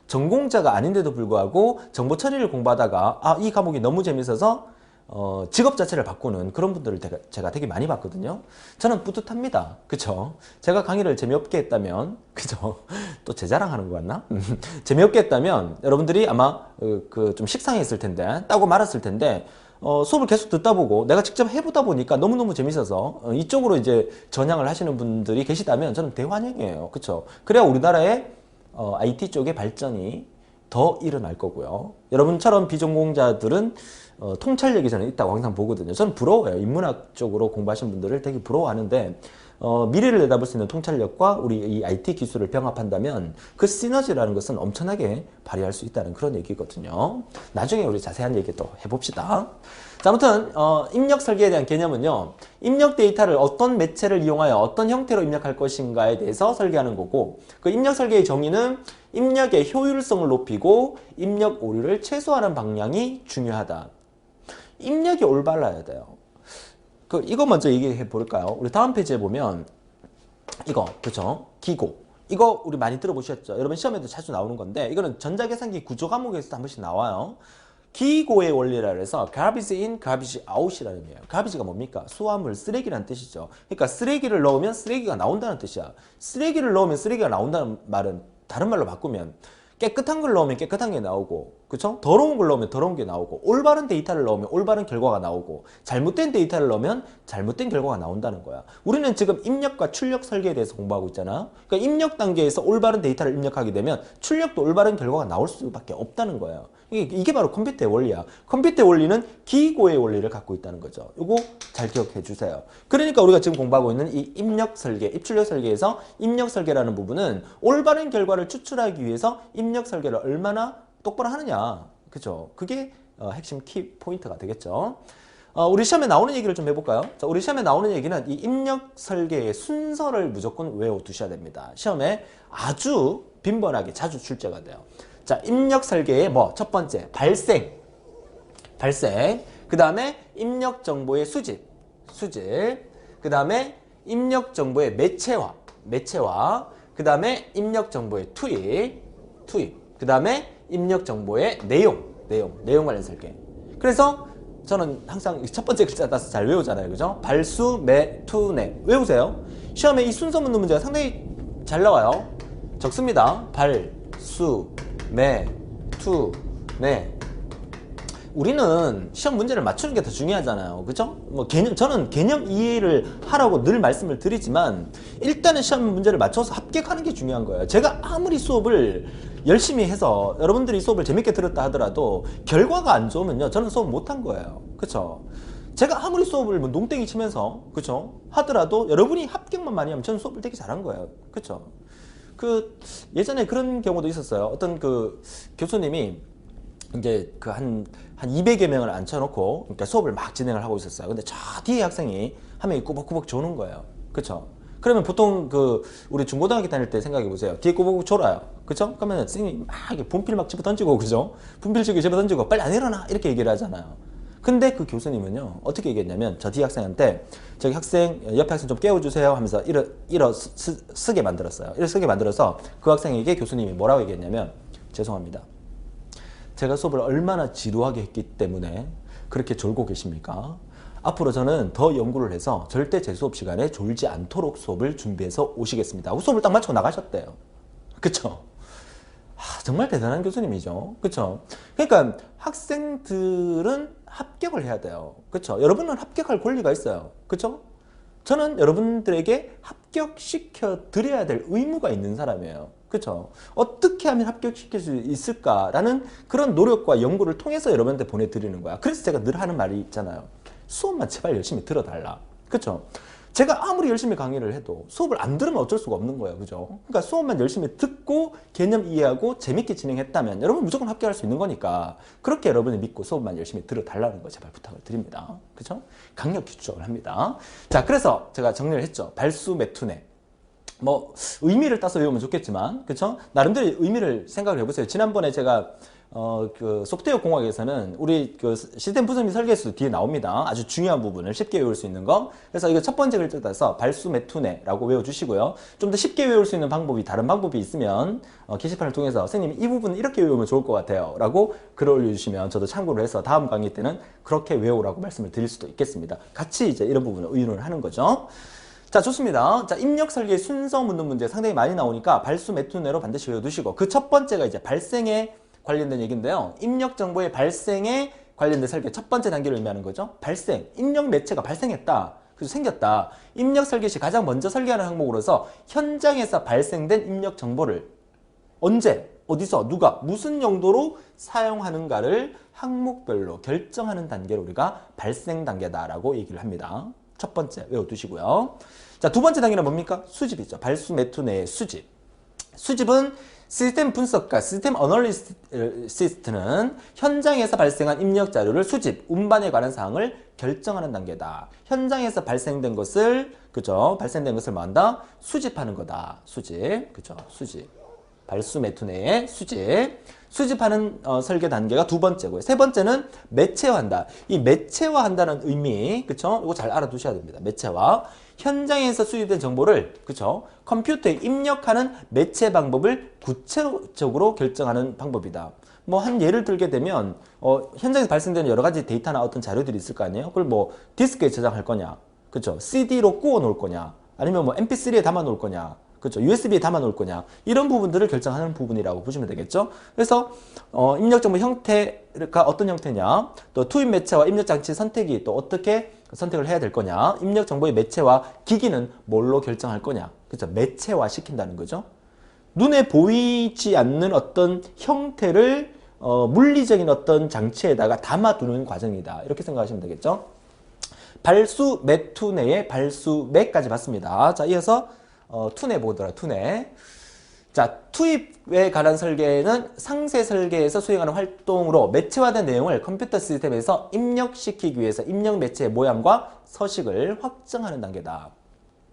A: 전공자가 아닌데도 불구하고 정보 처리를 공부하다가 이 과목이 너무 재밌어서 직업 자체를 바꾸는 그런 분들을 제가 되게 많이 봤거든요. 저는 뿌듯합니다. 그쵸? 제가 강의를 재미없게 했다면, 그죠? 또 제 자랑하는 거 같나? 재미없게 했다면 여러분들이 아마 좀 식상했을 텐데, 따고 말았을 텐데, 수업을 계속 듣다 보고 내가 직접 해보다 보니까 너무너무 재밌어서 이쪽으로 이제 전향을 하시는 분들이 계시다면 저는 대환영이에요. 그쵸? 그래야 우리나라의 IT 쪽의 발전이 더 일어날 거고요. 여러분처럼 비전공자들은 통찰력이 저는 있다고 항상 보거든요. 저는 부러워요. 인문학 쪽으로 공부하신 분들을 되게 부러워하는데 미래를 내다볼 수 있는 통찰력과 우리 이 IT 기술을 병합한다면 그 시너지라는 것은 엄청나게 발휘할 수 있다는 그런 얘기거든요. 나중에 우리 자세한 얘기 또 해봅시다. 자, 아무튼 입력 설계에 대한 개념은요. 입력 데이터를 어떤 매체를 이용하여 어떤 형태로 입력할 것인가에 대해서 설계하는 거고, 그 입력 설계의 정의는 입력의 효율성을 높이고 입력 오류를 최소화하는 방향이 중요하다. 입력이 올바라야 돼요. 이거 먼저 얘기해 볼까요? 우리 다음 페이지에 보면 이거 그죠? 기고. 이거 우리 많이 들어보셨죠? 여러분 시험에도 자주 나오는 건데 이거는 전자계산기 구조 과목에서도 한 번씩 나와요. 기고의 원리라 해서 garbage in, garbage out이라는 의미예요. garbage가 뭡니까? 수화물, 쓰레기라는 뜻이죠. 그러니까 쓰레기를 넣으면 쓰레기가 나온다는 뜻이야. 쓰레기를 넣으면 쓰레기가 나온다는 말은 다른 말로 바꾸면 깨끗한 걸 넣으면 깨끗한 게 나오고, 그쵸? 더러운 걸 넣으면 더러운 게 나오고, 올바른 데이터를 넣으면 올바른 결과가 나오고, 잘못된 데이터를 넣으면 잘못된 결과가 나온다는 거야. 우리는 지금 입력과 출력 설계에 대해서 공부하고 있잖아. 그러니까 입력 단계에서 올바른 데이터를 입력하게 되면 출력도 올바른 결과가 나올 수밖에 없다는 거예요. 이게 바로 컴퓨터의 원리야. 컴퓨터의 원리는 기고의 원리를 갖고 있다는 거죠. 이거 잘 기억해 주세요. 그러니까 우리가 지금 공부하고 있는 이 입력 설계, 입출력 설계에서 입력 설계라는 부분은 올바른 결과를 추출하기 위해서 입력 설계를 얼마나 똑바로 하느냐. 그죠? 그게 핵심 키 포인트가 되겠죠. 우리 시험에 나오는 얘기를 좀 해볼까요? 자, 우리 시험에 나오는 얘기는 이 입력 설계의 순서를 무조건 외워두셔야 됩니다. 시험에 아주 빈번하게 자주 출제가 돼요. 자, 입력 설계의 첫 번째, 발생. 그 다음에 입력 정보의 수집. 그 다음에 입력 정보의 매체화. 그 다음에 입력 정보의 투입. 그 다음에 입력 정보의 내용 관련 설계. 그래서 저는 항상 첫 번째 글자 따서 잘 외우잖아요. 그죠? 발수, 매, 투, 내. 외우세요. 시험에 이 순서 묻는 문제가 상당히 잘 나와요. 적습니다. 발, 수, 매, 투, 내. 우리는 시험 문제를 맞추는 게 더 중요하잖아요. 그죠? 저는 개념 이해를 하라고 늘 말씀을 드리지만 일단은 시험 문제를 맞춰서 합격하는 게 중요한 거예요. 제가 아무리 수업을 열심히 해서 여러분들이 수업을 재밌게 들었다 하더라도 결과가 안 좋으면요. 저는 수업 못한 거예요. 그쵸? 제가 아무리 수업을 농땡이 치면서 그쵸? 하더라도 여러분이 합격만 많이 하면 저는 수업을 되게 잘한 거예요. 그쵸? 예전에 그런 경우도 있었어요. 어떤 교수님이 이제 한 200여 명을 앉혀놓고 그러니까 수업을 막 진행을 하고 있었어요. 근데 저 뒤에 학생이 한 명이 꾸벅꾸벅 조는 거예요. 그쵸? 그러면 보통 우리 중고등학교 다닐 때 생각해 보세요. 뒤에 꾸벅꾸벅 졸아요. 그쵸? 그러면 선생님이 막 분필 막 집어 던지고, 그죠? 분필 집어 던지고 빨리 안 일어나! 이렇게 얘기를 하잖아요. 근데 그 교수님은요, 어떻게 얘기했냐면, 저 뒤에 학생한테, 저기 옆에 학생 좀 깨워주세요 하면서 쓰게 만들었어요. 쓰게 만들어서 그 학생에게 교수님이 뭐라고 얘기했냐면, 죄송합니다. 제가 수업을 얼마나 지루하게 했기 때문에 그렇게 졸고 계십니까? 앞으로 저는 더 연구를 해서 절대 제 수업 시간에 졸지 않도록 수업을 준비해서 오시겠습니다. 수업을 딱 마치고 나가셨대요. 그쵸? 정말 대단한 교수님이죠. 그쵸? 그러니까 학생들은 합격을 해야 돼요. 그쵸? 여러분은 합격할 권리가 있어요. 그쵸? 저는 여러분들에게 합격시켜 드려야 될 의무가 있는 사람이에요. 그쵸? 어떻게 하면 합격시킬 수 있을까라는 그런 노력과 연구를 통해서 여러분한테 보내드리는 거야. 그래서 제가 늘 하는 말이 있잖아요. 수업만 제발 열심히 들어달라. 그쵸? 제가 아무리 열심히 강의를 해도 수업을 안 들으면 어쩔 수가 없는 거예요. 그죠? 그러니까 수업만 열심히 듣고 개념 이해하고 재밌게 진행했다면 여러분 무조건 합격할 수 있는 거니까 그렇게 여러분이 믿고 수업만 열심히 들어달라는 거 제발 부탁을 드립니다. 그죠? 강력히 추천을 합니다. 자, 그래서 제가 정리를 했죠. 발수, 매투네. 의미를 따서 외우면 좋겠지만, 그쵸? 나름대로 의미를 생각을 해보세요. 지난번에 제가, 소프트웨어 공학에서는 우리 시스템 분석및 설계에서 뒤에 나옵니다. 아주 중요한 부분을 쉽게 외울 수 있는 거. 그래서 이거 첫 번째 글자 따서 발수, 매투네라고 외워주시고요. 좀 더 쉽게 외울 수 있는 다른 방법이 있으면, 게시판을 통해서 선생님 이 부분은 이렇게 외우면 좋을 것 같아요. 라고 글을 올려주시면 저도 참고를 해서 다음 강의 때는 그렇게 외우라고 말씀을 드릴 수도 있겠습니다. 같이 이제 이런 부분을 의논을 하는 거죠. 자, 좋습니다. 자, 입력 설계 순서 묻는 문제 상당히 많이 나오니까 발수, 매투네로 반드시 외워두시고 그 첫 번째가 이제 발생에 관련된 얘기인데요. 입력 정보의 발생에 관련된 설계 첫 번째 단계를 의미하는 거죠. 발생, 입력 매체가 발생했다. 그래서 생겼다. 입력 설계 시 가장 먼저 설계하는 항목으로서 현장에서 발생된 입력 정보를 언제, 어디서, 누가, 무슨 용도로 사용하는가를 항목별로 결정하는 단계를 우리가 발생 단계다라고 얘기를 합니다. 첫 번째 외워두시고요. 자, 두 번째 단계는 뭡니까? 수집이죠. 발수 매투 내의 수집. 수집은 시스템 분석가, 시스템 어널리스트는 현장에서 발생한 입력 자료를 수집, 운반에 관한 사항을 결정하는 단계다. 현장에서 발생된 것을, 그죠? 발생된 것을 뭐 한다? 수집하는 거다. 수집. 그죠? 수집. 발수 매투 내의 수집. 수집하는 설계 단계가 두 번째고요. 세 번째는 매체화한다. 이 매체화한다는 의미, 그쵸? 이거 잘 알아두셔야 됩니다. 매체화. 현장에서 수집된 정보를, 그쵸? 컴퓨터에 입력하는 매체 방법을 구체적으로 결정하는 방법이다. 뭐 한 예를 들게 되면 현장에서 발생되는 여러 가지 데이터나 어떤 자료들이 있을 거 아니에요? 그걸 뭐 디스크에 저장할 거냐, 그쵸? CD로 구워 놓을 거냐, 아니면 뭐 MP3에 담아 놓을 거냐, 그렇죠. USB에 담아 놓을 거냐, 이런 부분들을 결정하는 부분이라고 보시면 되겠죠. 그래서 입력 정보 형태가 어떤 형태냐, 또 투입 매체와 입력 장치 선택이 또 어떻게 선택을 해야 될 거냐, 입력 정보의 매체와 기기는 뭘로 결정할 거냐, 그렇죠. 매체화 시킨다는 거죠. 눈에 보이지 않는 어떤 형태를 물리적인 어떤 장치에다가 담아두는 과정이다. 이렇게 생각하시면 되겠죠. 발수 매투 내의 발수 매까지 봤습니다. 자, 이어서 투내 보더라, 투내. 자, 투입에 관한 설계는 상세 설계에서 수행하는 활동으로 매체화된 내용을 컴퓨터 시스템에서 입력시키기 위해서 입력 매체의 모양과 서식을 확정하는 단계다.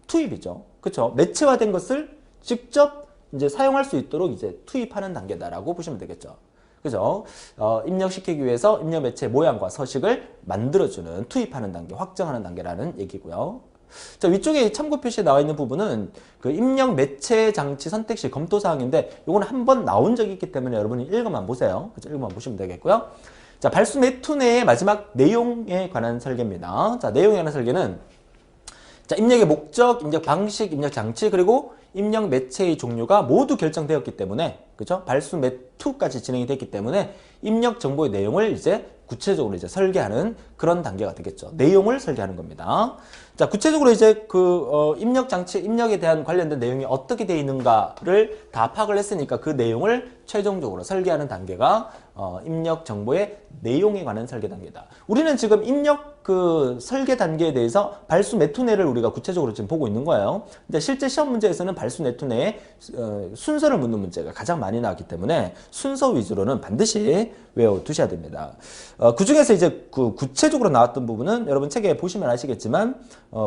A: 투입이죠. 그쵸? 매체화된 것을 직접 이제 사용할 수 있도록 이제 투입하는 단계다라고 보시면 되겠죠. 그죠? 입력시키기 위해서 입력 매체의 모양과 서식을 만들어주는, 투입하는 단계, 확정하는 단계라는 얘기고요. 자, 위쪽에 참고 표시에 나와 있는 부분은 그 입력 매체 장치 선택 시 검토 사항인데, 요거는 한번 나온 적이 있기 때문에 여러분이 읽어만 보세요. 그죠? 읽어만 보시면 되겠고요. 자, 발수 매투 내의 마지막 내용에 관한 설계입니다. 자, 내용에 관한 설계는, 자, 입력의 목적, 입력 방식, 입력 장치, 그리고 입력 매체의 종류가 모두 결정되었기 때문에, 그죠? 발수 매투까지 진행이 됐기 때문에 입력 정보의 내용을 이제 구체적으로 이제 설계하는 그런 단계가 되겠죠. 내용을 설계하는 겁니다. 자, 구체적으로 이제 입력 장치, 입력에 대한 관련된 내용이 어떻게 되어 있는가를 다 파악을 했으니까 그 내용을 최종적으로 설계하는 단계가 입력 정보의 내용에 관한 설계 단계다. 우리는 지금 입력 설계 단계에 대해서 발수 매투 내를 우리가 구체적으로 지금 보고 있는 거예요. 근데 실제 시험 문제에서는 발수 매투 내에 순서를 묻는 문제가 가장 많이 나왔기 때문에 순서 위주로는 반드시 외워두셔야 됩니다. 그 중에서 이제 구체적으로 나왔던 부분은 여러분 책에 보시면 아시겠지만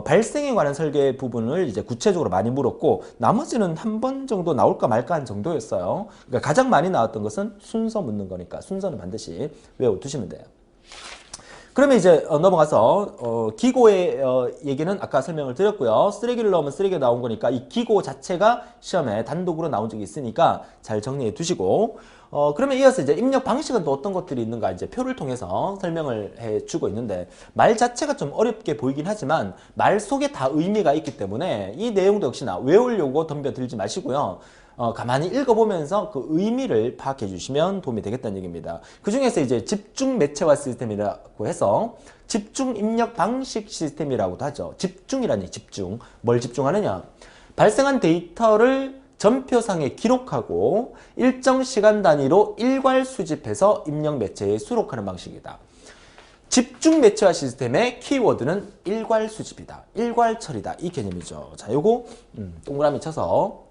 A: 발생에 관한 설계 부분을 이제 구체적으로 많이 물었고, 나머지는 한 번 정도 나올까 말까 한 정도였어요. 그러니까 가장 많이 나왔던 것은 순서 묻는 거니까 순서는 반드시 외워두시면 돼요. 그러면 이제 넘어가서 기고의 얘기는 아까 설명을 드렸고요. 쓰레기를 넣으면 쓰레기가 나온 거니까 이 기고 자체가 시험에 단독으로 나온 적이 있으니까 잘 정리해 두시고, 그러면 이어서 이제 입력 방식은 또 어떤 것들이 있는가 이제 표를 통해서 설명을 해 주고 있는데, 말 자체가 좀 어렵게 보이긴 하지만 말 속에 다 의미가 있기 때문에 이 내용도 역시나 외우려고 덤벼들지 마시고요. 가만히 읽어보면서 그 의미를 파악해 주시면 도움이 되겠다는 얘기입니다. 그 중에서 이제 집중 매체화 시스템이라고 해서 집중 입력 방식 시스템이라고도 하죠. 집중이라니, 집중. 뭘 집중하느냐? 발생한 데이터를 전표상에 기록하고 일정 시간 단위로 일괄 수집해서 입력 매체에 수록하는 방식이다. 집중 매체화 시스템의 키워드는 일괄 수집이다. 일괄 처리다. 이 개념이죠. 자, 요거 동그라미 쳐서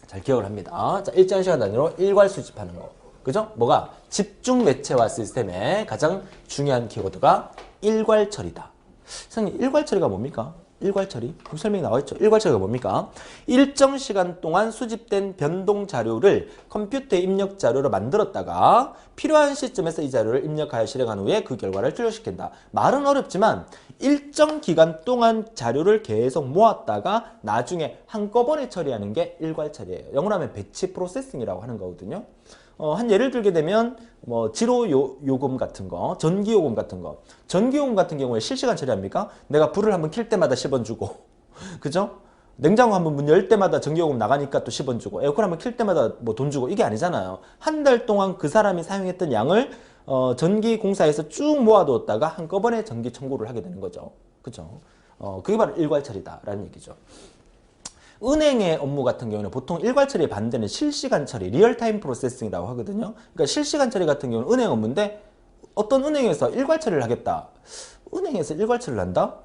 A: 잘 기억을 합니다. 자, 일정 시간 단위로 일괄 수집하는 거. 그죠? 뭐가? 집중 매체화 시스템의 가장 중요한 키워드가 일괄 처리다. 선생님, 일괄 처리가 뭡니까? 일괄 처리? 그 설명이 나와 있죠. 일괄 처리가 뭡니까? 일정 시간 동안 수집된 변동 자료를 컴퓨터에 입력 자료로 만들었다가 필요한 시점에서 이 자료를 입력하여 실행한 후에 그 결과를 출력시킨다. 말은 어렵지만 일정 기간 동안 자료를 계속 모았다가 나중에 한꺼번에 처리하는 게 일괄 처리예요. 영어로 하면 배치 프로세싱이라고 하는 거거든요. 한 예를 들게 되면 뭐 지로 요금 같은 거, 전기 요금 같은 거. 전기 요금 같은 경우에 실시간 처리합니까? 내가 불을 한번 킬 때마다 10원 주고 그죠? 냉장고 한번 문 열 때마다 전기요금 나가니까 또 10원 주고, 에어컨 한번 킬 때마다 뭐 돈 주고, 이게 아니잖아요. 한 달 동안 그 사람이 사용했던 양을 전기공사에서 쭉 모아두었다가 한꺼번에 전기 청구를 하게 되는 거죠. 그죠? 그게 바로 일괄 처리다라는 얘기죠. 은행의 업무 같은 경우는 보통 일괄 처리의 반대는 실시간 처리, 리얼타임 프로세싱이라고 하거든요. 그러니까 실시간 처리 같은 경우는 은행 업무인데 어떤 은행에서 일괄 처리를 하겠다. 은행에서 일괄 처리를 한다?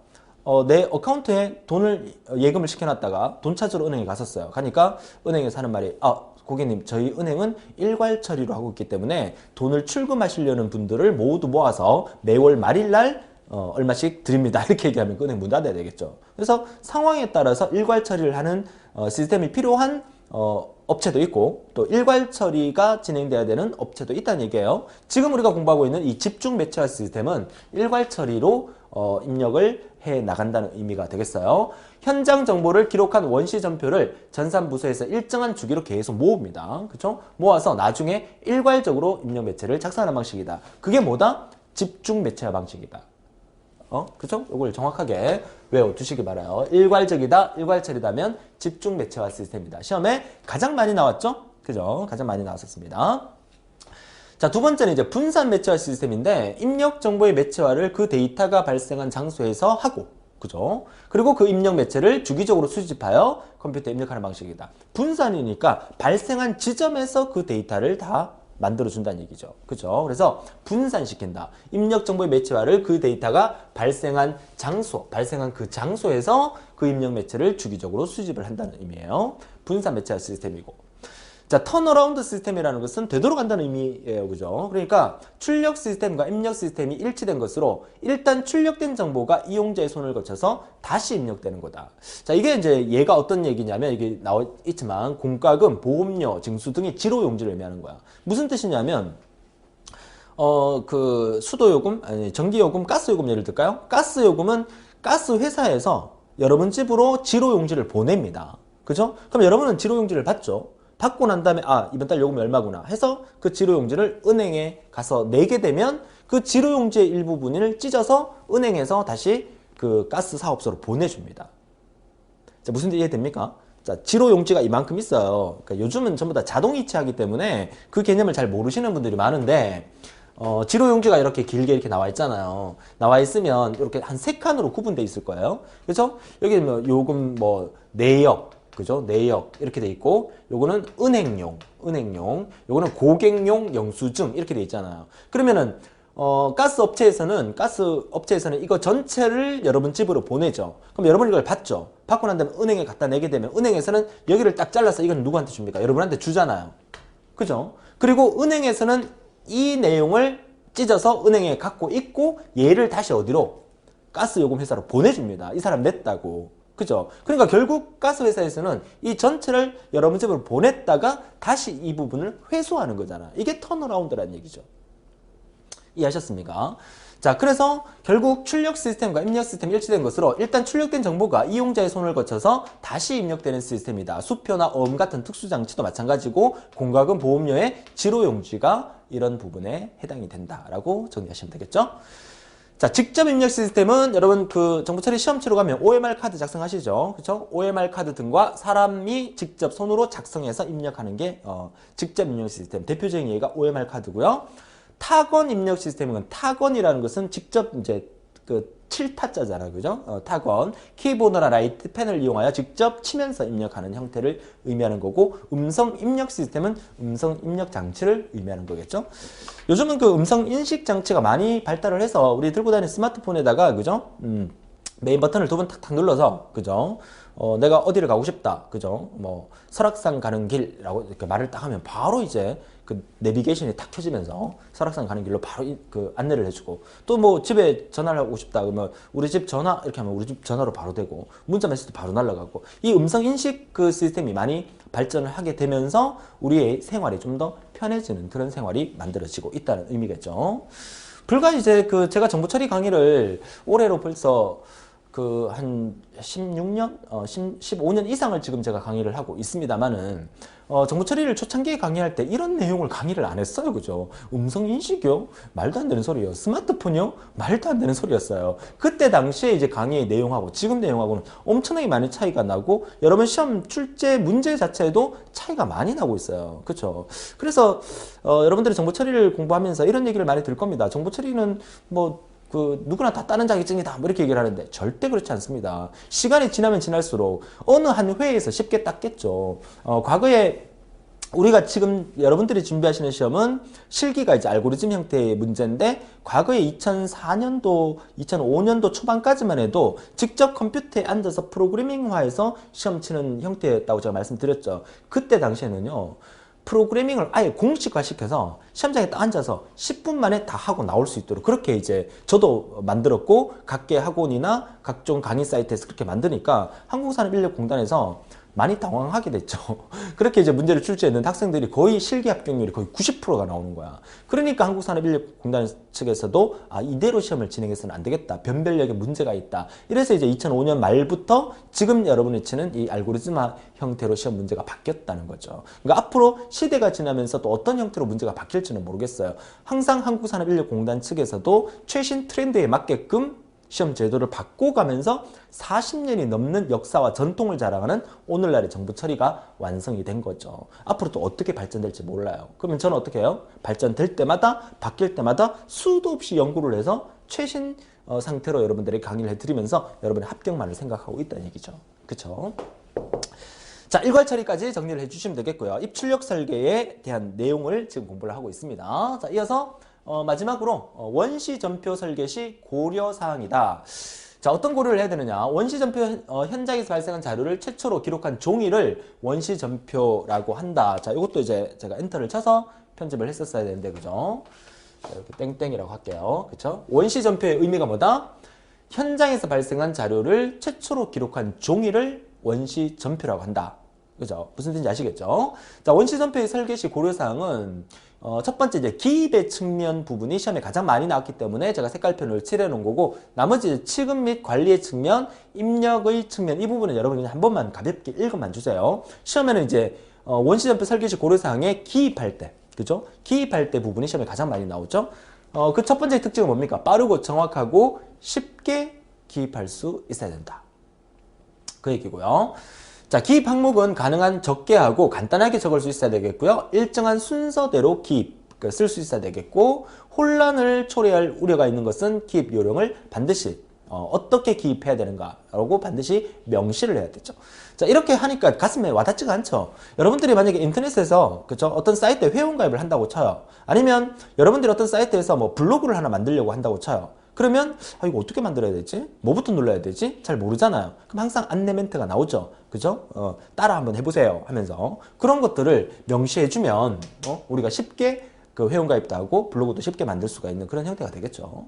A: 내 어카운트에 돈을 예금을 시켜놨다가 돈 찾으러 은행에 갔었어요. 가니까 은행에서 하는 말이 고객님 저희 은행은 일괄 처리로 하고 있기 때문에 돈을 출금하시려는 분들을 모두 모아서 매월 말일날 얼마씩 드립니다. 이렇게 얘기하면 그 은행 문 닫아야 되겠죠. 그래서 상황에 따라서 일괄 처리를 하는 시스템이 필요한 업체도 있고 또 일괄 처리가 진행돼야 되는 업체도 있다는 얘기예요. 지금 우리가 공부하고 있는 이 집중 매체화 시스템은 일괄 처리로 입력을 해 나간다는 의미가 되겠어요. 현장 정보를 기록한 원시 전표를 전산부서에서 일정한 주기로 계속 모읍니다. 그렇죠? 모아서 나중에 일괄적으로 입력 매체를 작성하는 방식이다. 그게 뭐다? 집중 매체화 방식이다. 그죠? 이걸 정확하게 외워두시기 바라요. 일괄적이다, 일괄 처리다면 집중 매체화 시스템이다. 시험에 가장 많이 나왔죠? 그죠? 가장 많이 나왔었습니다. 자, 두 번째는 이제 분산 매체화 시스템인데 입력 정보의 매체화를 그 데이터가 발생한 장소에서 하고, 그죠? 그리고 그 입력 매체를 주기적으로 수집하여 컴퓨터에 입력하는 방식이다. 분산이니까 발생한 지점에서 그 데이터를 다 만들어준다는 얘기죠. 그죠? 그래서 분산시킨다. 입력 정보의 매체화를 그 데이터가 발생한 장소, 발생한 그 장소에서 그 입력 매체를 주기적으로 수집을 한다는 의미예요. 분산 매체화 시스템이고. 자, 턴어라운드 시스템이라는 것은 되돌아간다는 의미예요. 그죠? 그러니까 출력 시스템과 입력 시스템이 일치된 것으로 일단 출력된 정보가 이용자의 손을 거쳐서 다시 입력되는 거다. 자, 이게 이제 얘가 어떤 얘기냐면 이게 나와 있지만 공과금, 보험료, 징수 등의 지로용지를 의미하는 거야. 무슨 뜻이냐면 그 수도요금, 아니 전기요금, 가스요금 예를 들까요? 가스요금은 가스 회사에서 여러분 집으로 지로용지를 보냅니다. 그죠? 그럼 여러분은 지로용지를 받죠. 받고 난 다음에 이번 달 요금이 얼마구나 해서 그 지로용지를 은행에 가서 내게 되면 그 지로용지의 일부분을 찢어서 은행에서 다시 그 가스 사업소로 보내줍니다. 자, 무슨 뜻 이해됩니까? 자, 지로용지가 이만큼 있어요. 그러니까 요즘은 전부 다 자동이체하기 때문에 그 개념을 잘 모르시는 분들이 많은데 지로용지가 이렇게 길게 이렇게 나와 있잖아요. 나와 있으면 이렇게 한 3칸으로 구분되어 있을 거예요. 그래서 여기 뭐 요금 뭐 내역, 그죠? 내역 이렇게 돼 있고 요거는 은행용, 요거는 고객용 영수증 이렇게 돼 있잖아요. 그러면은 가스 업체에서는 이거 전체를 여러분 집으로 보내죠. 그럼 여러분 이걸 받죠. 받고 난 다음에 은행에 갖다 내게 되면 은행에서는 여기를 딱 잘라서 이건 누구한테 줍니까? 여러분한테 주잖아요. 그죠? 그리고 은행에서는 이 내용을 찢어서 은행에 갖고 있고 얘를 다시 어디로? 가스 요금 회사로 보내줍니다. 이 사람 냈다고. 그죠? 그러니까 결국 가스회사에서는 이 전체를 여러분 집으로 보냈다가 다시 이 부분을 회수하는 거잖아. 이게 턴어라운드라는 얘기죠. 이해하셨습니까? 자, 그래서 결국 출력 시스템과 입력 시스템이 일치된 것으로 일단 출력된 정보가 이용자의 손을 거쳐서 다시 입력되는 시스템이다. 수표나 어음 같은 특수장치도 마찬가지고 공과금 보험료의 지로용지가 이런 부분에 해당이 된다라고 정리하시면 되겠죠? 자, 직접 입력 시스템은 여러분 그 정보 처리 시험 치러 가면 OMR 카드 작성하시죠. 그렇죠? OMR 카드 등과 사람이 직접 손으로 작성해서 입력하는 게 직접 입력 시스템. 대표적인 예가 OMR 카드고요. 타건 입력 시스템은 타건이라는 것은 직접 이제 그 칠타자잖아요. 그죠? 타건. 키보드나 라이트 펜을 이용하여 직접 치면서 입력하는 형태를 의미하는 거고 음성 입력 시스템은 음성 입력 장치를 의미하는 거겠죠? 요즘은 그 음성 인식 장치가 많이 발달을 해서 우리 들고 다니는 스마트폰에다가 그죠? 메인 버튼을 2번 탁탁 눌러서 그죠? 내가 어디를 가고 싶다. 그죠? 뭐 설악산 가는 길이라고 이렇게 말을 딱 하면 바로 이제 그 내비게이션이 탁 켜지면서 설악산 가는 길로 바로 그 안내를 해주고 또 뭐 집에 전화를 하고 싶다 그러면 우리 집 전화 이렇게 하면 우리 집 전화로 바로 되고 문자 메시지도 바로 날아가고 이 음성 인식 그 시스템이 많이 발전을 하게 되면서 우리의 생활이 좀 더 편해지는 그런 생활이 만들어지고 있다는 의미겠죠. 불과 이제 그 제가 정보 처리 강의를 올해로 벌써 그 한 16년, 15년 이상을 지금 제가 강의를 하고 있습니다만은 정보 처리를 초창기에 강의할 때 이런 내용을 강의를 안 했어요. 그죠? 음성 인식이요? 말도 안 되는 소리요. 스마트폰이요? 말도 안 되는 소리였어요. 그때 당시에 이제 강의의 내용하고 지금 내용하고는 엄청나게 많이 차이가 나고 여러분 시험 출제 문제 자체에도 차이가 많이 나고 있어요. 그렇죠? 그래서 여러분들이 정보 처리를 공부하면서 이런 얘기를 많이 들 겁니다. 정보 처리는 뭐 누구나 다 따는 자격증이다. 뭐 이렇게 얘기를 하는데 절대 그렇지 않습니다. 시간이 지나면 지날수록 어느 한 회에서 쉽게 땄겠죠. 과거에 우리가 지금 여러분들이 준비하시는 시험은 실기가 이제 알고리즘 형태의 문제인데 과거에 2004년도, 2005년도 초반까지만 해도 직접 컴퓨터에 앉아서 프로그래밍화해서 시험 치는 형태였다고 제가 말씀드렸죠. 그때 당시에는요. 프로그래밍을 아예 공식화시켜서 시험장에 딱 앉아서 10분 만에 다 하고 나올 수 있도록 그렇게 이제 저도 만들었고 각계 학원이나 각종 강의 사이트에서 그렇게 만드니까 한국산업인력공단에서 많이 당황하게 됐죠. 그렇게 이제 문제를 출제했는데 학생들이 거의 실기 합격률이 거의 90%가 나오는 거야. 그러니까 한국산업인력공단 측에서도 이대로 시험을 진행해서는 안 되겠다. 변별력에 문제가 있다. 이래서 이제 2005년 말부터 지금 여러분이 치는 이 알고리즘화 형태로 시험 문제가 바뀌었다는 거죠. 그러니까 앞으로 시대가 지나면서 또 어떤 형태로 문제가 바뀔지는 모르겠어요. 항상 한국산업인력공단 측에서도 최신 트렌드에 맞게끔 시험 제도를 바꿔가면서 40년이 넘는 역사와 전통을 자랑하는 오늘날의 정부 처리가 완성이 된 거죠. 앞으로 또 어떻게 발전될지 몰라요. 그러면 저는 어떻게 해요? 발전될 때마다 바뀔 때마다 수도 없이 연구를 해서 최신 상태로 여러분들에게 강의를 해드리면서 여러분의 합격만을 생각하고 있다는 얘기죠. 그쵸? 자, 일괄 처리까지 정리를 해주시면 되겠고요. 입출력 설계에 대한 내용을 지금 공부를 하고 있습니다. 자, 이어서 마지막으로 원시 전표 설계 시 고려사항이다. 자, 어떤 고려를 해야 되느냐. 원시 전표 현장에서 발생한 자료를 최초로 기록한 종이를 원시 전표라고 한다. 자, 이것도 이제 제가 엔터를 쳐서 편집을 했었어야 되는데, 그죠? 자, 이렇게 땡땡이라고 할게요. 그쵸? 원시 전표의 의미가 뭐다? 현장에서 발생한 자료를 최초로 기록한 종이를 원시 전표라고 한다. 그죠? 무슨 뜻인지 아시겠죠? 자, 원시 전표의 설계 시 고려사항은 첫 번째 이제 기입의 측면 부분이 시험에 가장 많이 나왔기 때문에 제가 색깔편을 칠해 놓은 거고, 나머지 취급 및 관리의 측면, 입력의 측면, 이 부분은 여러분이 그냥 한 번만 가볍게 읽어만 주세요. 시험에는 이제 원시전표 설계 시 고려사항에 기입할 때, 그죠? 기입할 때 부분이 시험에 가장 많이 나오죠. 그 첫 번째 특징은 뭡니까? 빠르고 정확하고 쉽게 기입할 수 있어야 된다. 그 얘기고요. 자, 기입 항목은 가능한 적게 하고 간단하게 적을 수 있어야 되겠고요. 일정한 순서대로 쓸 수 있어야 되겠고, 혼란을 초래할 우려가 있는 것은 기입 요령을 반드시 어떻게 기입해야 되는가라고 반드시 명시를 해야 되죠. 자, 이렇게 하니까 가슴에 와닿지가 않죠. 여러분들이 만약에 인터넷에서 그쵸? 어떤 사이트에 회원가입을 한다고 쳐요. 아니면 여러분들이 어떤 사이트에서 뭐 블로그를 하나 만들려고 한다고 쳐요. 그러면 이거 어떻게 만들어야 되지? 뭐부터 눌러야 되지? 잘 모르잖아요. 그럼 항상 안내 멘트가 나오죠. 그죠? 따라 한번 해보세요 하면서 그런 것들을 명시해주면 우리가 쉽게 그 회원가입도 하고 블로그도 쉽게 만들 수가 있는 그런 형태가 되겠죠.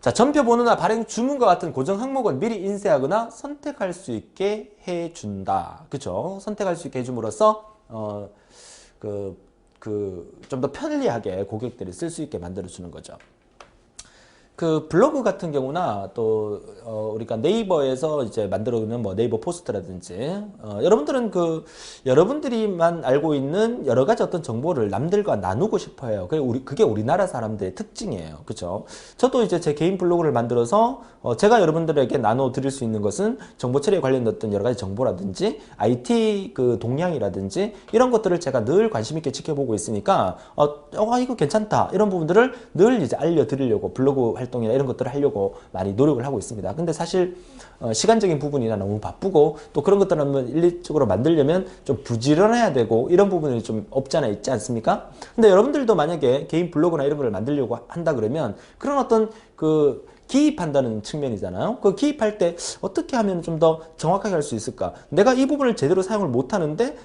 A: 자, 전표 번호나 발행 주문과 같은 고정 항목은 미리 인쇄하거나 선택할 수 있게 해준다. 그죠? 선택할 수 있게 해줌으로써 좀 더 편리하게 고객들이 쓸 수 있게 만들어주는 거죠. 그 블로그 같은 경우나 또 우리가 네이버에서 이제 만들어놓는 뭐 네이버 포스트라든지 여러분들은 여러분들이만 알고 있는 여러 가지 어떤 정보를 남들과 나누고 싶어해요. 그게 우리나라 사람들의 특징이에요. 그렇죠? 저도 이제 제 개인 블로그를 만들어서 제가 여러분들에게 나눠 드릴 수 있는 것은 정보 처리에 관련된 어떤 여러 가지 정보라든지 IT 그 동향이라든지 이런 것들을 제가 늘 관심 있게 지켜보고 있으니까 이거 괜찮다 이런 부분들을 늘 이제 알려드리려고 블로그 활동이나 이런 것들을 하려고 많이 노력을 하고 있습니다. 근데 사실 시간적인 부분이나 너무 바쁘고 또 그런 것들을 한번 일리적으로 만들려면 좀 부지런해야 되고 이런 부분이 좀 없지 않아 있지 않습니까? 근데 여러분들도 만약에 개인 블로그나 이런 걸 만들려고 한다 그러면 그런 어떤 기입한다는 측면이잖아요. 그 기입할 때 어떻게 하면 좀 더 정확하게 할 수 있을까? 내가 이 부분을 제대로 사용을 못하는데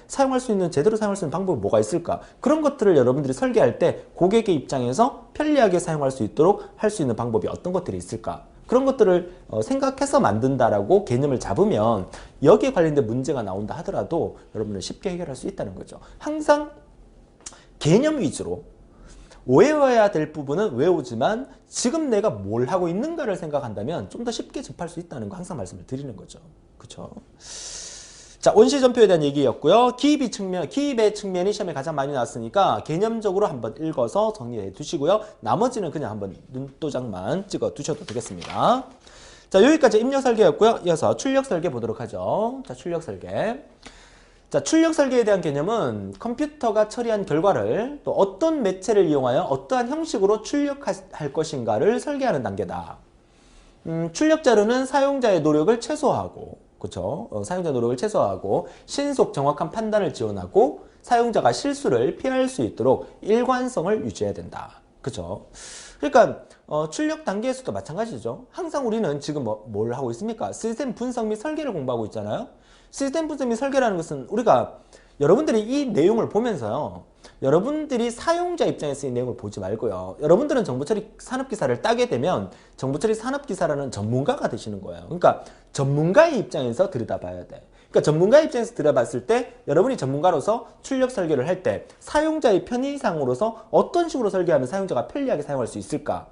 A: 제대로 사용할 수 있는 방법이 뭐가 있을까? 그런 것들을 여러분들이 설계할 때 고객의 입장에서 편리하게 사용할 수 있도록 할 수 있는 방법이 어떤 것들이 있을까? 그런 것들을 생각해서 만든다라고 개념을 잡으면 여기에 관련된 문제가 나온다 하더라도 여러분은 쉽게 해결할 수 있다는 거죠. 항상 개념 위주로 외워야 될 부분은 외우지만 지금 내가 뭘 하고 있는가를 생각한다면 좀 더 쉽게 접할 수 있다는 거 항상 말씀을 드리는 거죠. 그렇죠? 자, 원시 전표에 대한 얘기였고요. 기입의 측면이 시험에 가장 많이 나왔으니까 개념적으로 한번 읽어서 정리해 두시고요. 나머지는 그냥 한번 눈도장만 찍어 두셔도 되겠습니다. 자, 여기까지 입력 설계였고요. 이어서 출력 설계 보도록 하죠. 자, 출력 설계. 자, 출력 설계에 대한 개념은 컴퓨터가 처리한 결과를 또 어떤 매체를 이용하여 어떠한 형식으로 출력할 것인가를 설계하는 단계다. 출력 자료는 사용자의 노력을 최소화하고 그렇죠? 사용자 노력을 최소화하고 신속 정확한 판단을 지원하고 사용자가 실수를 피할 수 있도록 일관성을 유지해야 된다. 그렇죠? 그러니까 출력 단계에서도 마찬가지죠. 항상 우리는 지금 뭘 하고 있습니까? 시스템 분석 및 설계를 공부하고 있잖아요. 시스템 분석 및 설계라는 것은 우리가 여러분들이 이 내용을 보면서요. 여러분들이 사용자 입장에서 이 내용을 보지 말고요. 여러분들은 정보처리 산업기사를 따게 되면 정보처리 산업기사라는 전문가가 되시는 거예요. 그러니까 전문가의 입장에서 들여다봐야 돼. 그러니까 전문가의 입장에서 들여봤을 때 여러분이 전문가로서 출력 설계를 할 때 사용자의 편의상으로서 어떤 식으로 설계하면 사용자가 편리하게 사용할 수 있을까?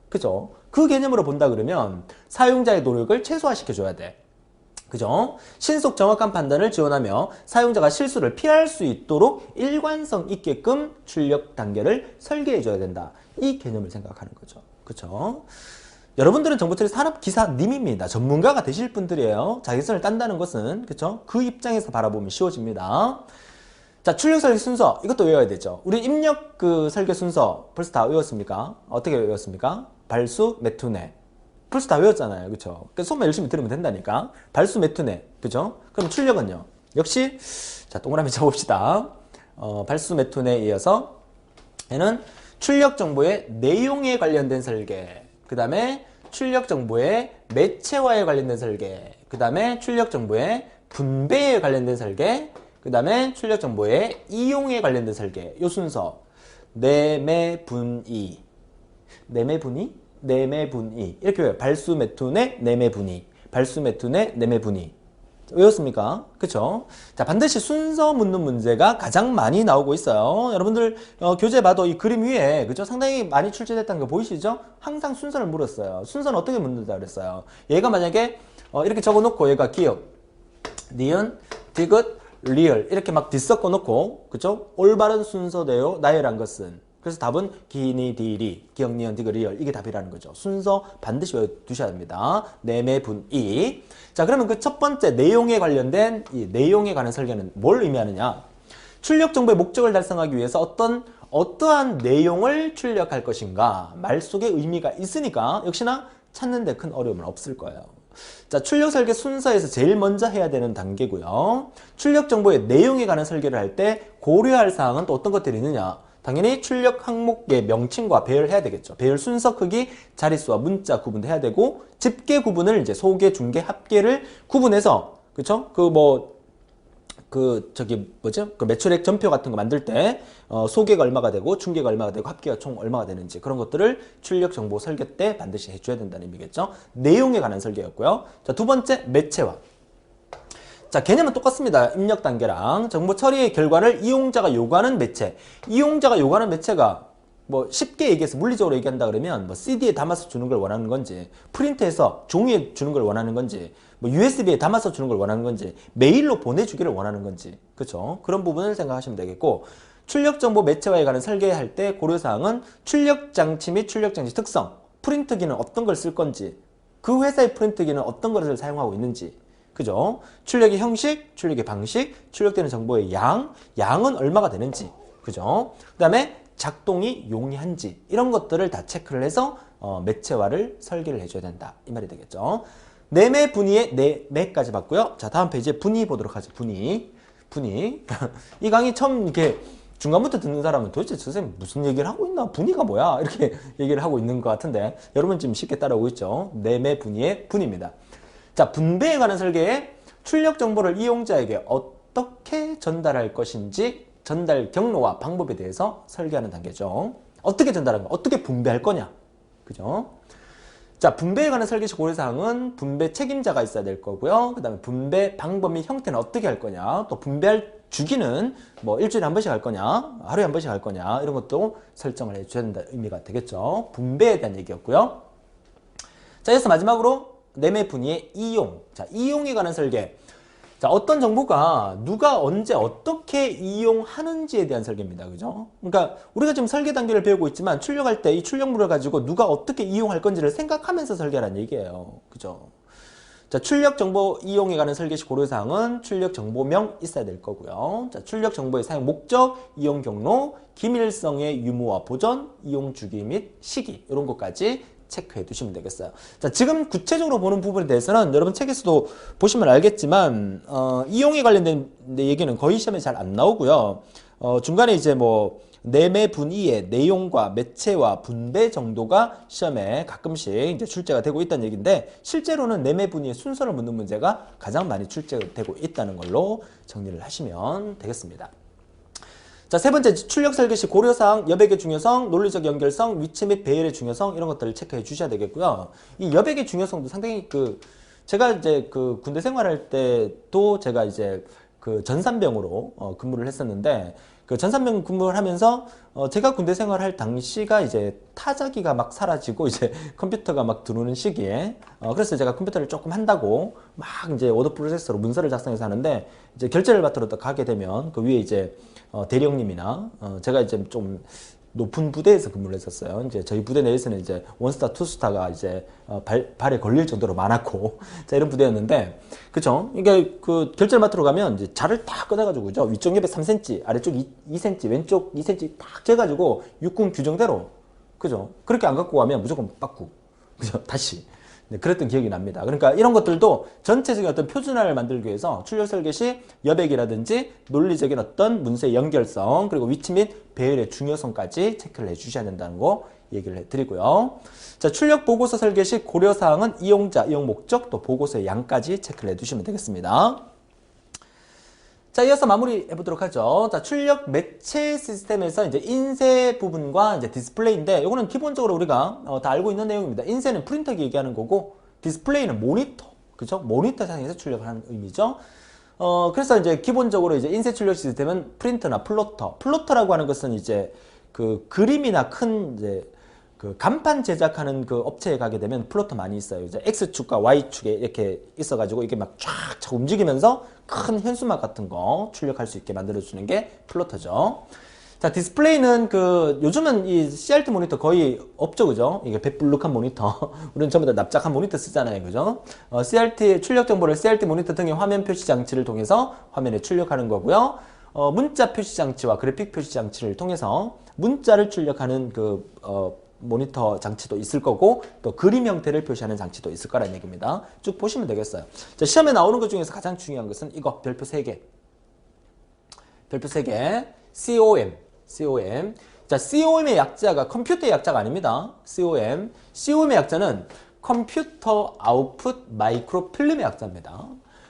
A: 그죠? 그 개념으로 본다 그러면 사용자의 노력을 최소화시켜줘야 돼. 그죠? 신속 정확한 판단을 지원하며 사용자가 실수를 피할 수 있도록 일관성 있게끔 출력 단계를 설계해줘야 된다. 이 개념을 생각하는 거죠. 그죠? 여러분들은 정보처리 산업기사님입니다. 전문가가 되실 분들이에요. 자격증을 딴다는 것은 그쵸? 그 입장에서 바라보면 쉬워집니다. 자, 출력 설계 순서 이것도 외워야 되죠. 우리 입력 그 설계 순서 벌써 다 외웠습니까? 어떻게 외웠습니까? 발수, 매투네. 벌써 다 외웠잖아요. 그쵸? 그러니까 수업만 열심히 들으면 된다니까. 발수, 매투네. 그죠? 그럼 출력은요? 역시 자, 동그라미 쳐봅시다. 발수, 매투네에 이어서 얘는 출력 정보의 내용에 관련된 설계. 그 다음에 출력 정보의 매체와에 관련된 설계. 그 다음에 출력 정보의 분배에 관련된 설계. 그 다음에 출력 정보의 이용에 관련된 설계. 요 순서. 내매분이. 내매분이? 내매분이. 이렇게 외워요. 발수, 매투네, 내매분이. 발수, 매투네, 내매분이. 외웠습니까? 그쵸? 자, 반드시 순서 묻는 문제가 가장 많이 나오고 있어요. 여러분들 교재 봐도 이 그림 위에 그죠? 상당히 많이 출제됐다는 거 보이시죠? 항상 순서를 물었어요. 순서는 어떻게 묻는다 그랬어요? 얘가 만약에 이렇게 적어놓고 얘가 기억, 니은, 디귿, 리을 이렇게 막 뒤섞어 놓고 그죠? 올바른 순서대로 나열한 것은 그래서 답은 기니디리, 기억, 니은, 디귿, 리을 이게 답이라는 거죠. 순서 반드시 외워두셔야 합니다. 내매분이. 자, 그러면 그 첫 번째 내용에 관련된 이 내용에 관한 설계는 뭘 의미하느냐? 출력 정보의 목적을 달성하기 위해서 어떠한 내용을 출력할 것인가? 말 속에 의미가 있으니까 역시나 찾는 데 큰 어려움은 없을 거예요. 자, 출력 설계 순서에서 제일 먼저 해야 되는 단계고요. 출력 정보의 내용에 관한 설계를 할 때 고려할 사항은 또 어떤 것들이 있느냐? 당연히 출력 항목의 명칭과 배열해야 되겠죠. 배열 순서 크기, 자릿수와 문자 구분도 해야 되고 집계 구분을 이제 소개, 중계, 합계를 구분해서 그쵸? 그 매출액 전표 같은 거 만들 때 소개가 얼마가 되고 중계가 얼마가 되고 합계가 총 얼마가 되는지 그런 것들을 출력 정보 설계 때 반드시 해줘야 된다는 의미겠죠. 내용에 관한 설계였고요. 자, 두 번째 매체화. 자, 개념은 똑같습니다. 입력 단계랑 정보 처리의 결과를 이용자가 요구하는 매체. 이용자가 요구하는 매체가 뭐 쉽게 얘기해서 물리적으로 얘기한다 그러면 뭐 CD에 담아서 주는 걸 원하는 건지 프린트해서 종이에 주는 걸 원하는 건지 뭐 USB에 담아서 주는 걸 원하는 건지 메일로 보내주기를 원하는 건지 그렇죠? 그런 부분을 생각하시면 되겠고 출력 정보 매체화에 관한 설계할 때 고려사항은 출력 장치 및 출력 장치 특성 프린트기는 어떤 걸 쓸 건지 그 회사의 프린트기는 어떤 것을 사용하고 있는지 그죠? 출력의 형식, 출력의 방식, 출력되는 정보의 양은 얼마가 되는지 그죠? 그 다음에 작동이 용이한지 이런 것들을 다 체크를 해서 매체화를 설계를 해줘야 된다 이 말이 되겠죠. 내매 분위의 내매까지 봤고요. 자, 다음 페이지에 분위 보도록 하죠. 분위 이 강의 처음 이렇게 중간부터 듣는 사람은 도대체 선생님 무슨 얘기를 하고 있나? 분위가 뭐야? 이렇게 얘기를 하고 있는 것 같은데 여러분 지금 쉽게 따라오고 있죠. 내매 분위의 분위입니다. 자, 분배에 관한 설계에 출력 정보를 이용자에게 어떻게 전달할 것인지 전달 경로와 방법에 대해서 설계하는 단계죠. 어떻게 전달하는 거? 어떻게 분배할 거냐? 그죠? 자, 분배에 관한 설계시 고려사항은 분배 책임자가 있어야 될 거고요. 그 다음에 분배 방법 및 형태는 어떻게 할 거냐? 또 분배할 주기는 뭐 일주일에 한 번씩 할 거냐? 하루에 한 번씩 할 거냐? 이런 것도 설정을 해줘야 된다는 의미가 되겠죠. 분배에 대한 얘기였고요. 자, 이어서 마지막으로 내매 분위의 이용. 자, 이용에 관한 설계. 자, 어떤 정보가 누가 언제 어떻게 이용하는지에 대한 설계입니다. 그죠? 그러니까 우리가 지금 설계 단계를 배우고 있지만 출력할 때 이 출력물을 가지고 누가 어떻게 이용할 건지를 생각하면서 설계하라는 얘기예요. 그죠? 자, 출력 정보 이용에 관한 설계시 고려사항은 출력 정보명 있어야 될 거고요. 자, 출력 정보의 사용 목적, 이용 경로, 기밀성의 유무와 보전, 이용 주기 및 시기 이런 것까지 체크해 두시면 되겠어요. 자, 지금 구체적으로 보는 부분에 대해서는 여러분 책에서도 보시면 알겠지만 이용에 관련된 얘기는 거의 시험에 잘 안 나오고요. 중간에 이제 뭐 내매 분위의 내용과 매체와 분배 정도가 시험에 가끔씩 이제 출제가 되고 있다는 얘기인데, 실제로는 내매 분위의 순서를 묻는 문제가 가장 많이 출제되고 있다는 걸로 정리를 하시면 되겠습니다. 자, 세 번째, 출력 설계 시 고려사항, 여백의 중요성, 논리적 연결성, 위치 및 배열의 중요성, 이런 것들을 체크해 주셔야 되겠고요. 이 여백의 중요성도 상당히 제가 이제 군대 생활할 때도 제가 이제 전산병으로 근무를 했었는데, 전산병 근무를 하면서 제가 군대 생활할 당시가 이제 타자기가 막 사라지고 이제 컴퓨터가 막 들어오는 시기에 그래서 제가 컴퓨터를 조금 한다고 막 이제 워드 프로세서로 문서를 작성해서 하는데, 이제 결제를 받으러 또 가게 되면 그 위에 이제 대리형님이나 제가 이제 좀 높은 부대에서 근무를 했었어요. 이제 저희 부대 내에서는 이제 원스타, 투스타가 이제 발에 걸릴 정도로 많았고, 자, 이런 부대였는데, 그쵸? 이게 결제를 맡으러 가면 이제 자를 다 꺼내가지고, 그죠? 위쪽 옆에 3cm, 아래쪽 2cm, 왼쪽 2cm 딱 재가지고 육군 규정대로, 그죠? 그렇게 안 갖고 가면 무조건 빠꾸, 그죠? 다시. 네, 그랬던 기억이 납니다. 그러니까 이런 것들도 전체적인 어떤 표준화를 만들기 위해서 출력 설계 시 여백이라든지 논리적인 어떤 문서의 연결성, 그리고 위치 및 배열의 중요성까지 체크를 해주셔야 된다는 거 얘기를 해드리고요. 자, 출력 보고서 설계 시 고려사항은 이용자, 이용 목적, 또 보고서의 양까지 체크를 해두시면 되겠습니다. 자, 이어서 마무리 해보도록 하죠. 자, 출력 매체 시스템에서 이제 인쇄 부분과 이제 디스플레이인데, 이거는 기본적으로 우리가 다 알고 있는 내용입니다. 인쇄는 프린터기 얘기하는 거고, 디스플레이는 모니터, 그죠? 모니터 상에서 출력하는 의미죠. 그래서 이제 기본적으로 이제 인쇄 출력 시스템은 프린터나 플로터라고 하는 것은 이제 그림이나 큰 이제 간판 제작하는 업체에 가게 되면 플로터 많이 있어요. 이제 X축과 Y축에 이렇게 있어가지고 이게 막 쫙쫙 움직이면서 큰 현수막 같은 거 출력할 수 있게 만들어주는 게 플로터죠. 자, 디스플레이는 요즘은 이 CRT 모니터 거의 없죠, 그죠? 이게 백블룩한 모니터. 우리는 전부 다 납작한 모니터 쓰잖아요, 그죠? CRT, 출력 정보를 CRT 모니터 등의 화면 표시 장치를 통해서 화면에 출력하는 거고요. 문자 표시 장치와 그래픽 표시 장치를 통해서 문자를 출력하는 모니터 장치도 있을 거고, 또 그림 형태를 표시하는 장치도 있을 거라는 얘기입니다. 쭉 보시면 되겠어요. 자, 시험에 나오는 것 중에서 가장 중요한 것은 이거 별표 3개. 별표 3개. COM. 자, COM의 약자가 컴퓨터의 약자가 아닙니다. COM의 약자는 컴퓨터 아웃풋 마이크로 필름의 약자입니다.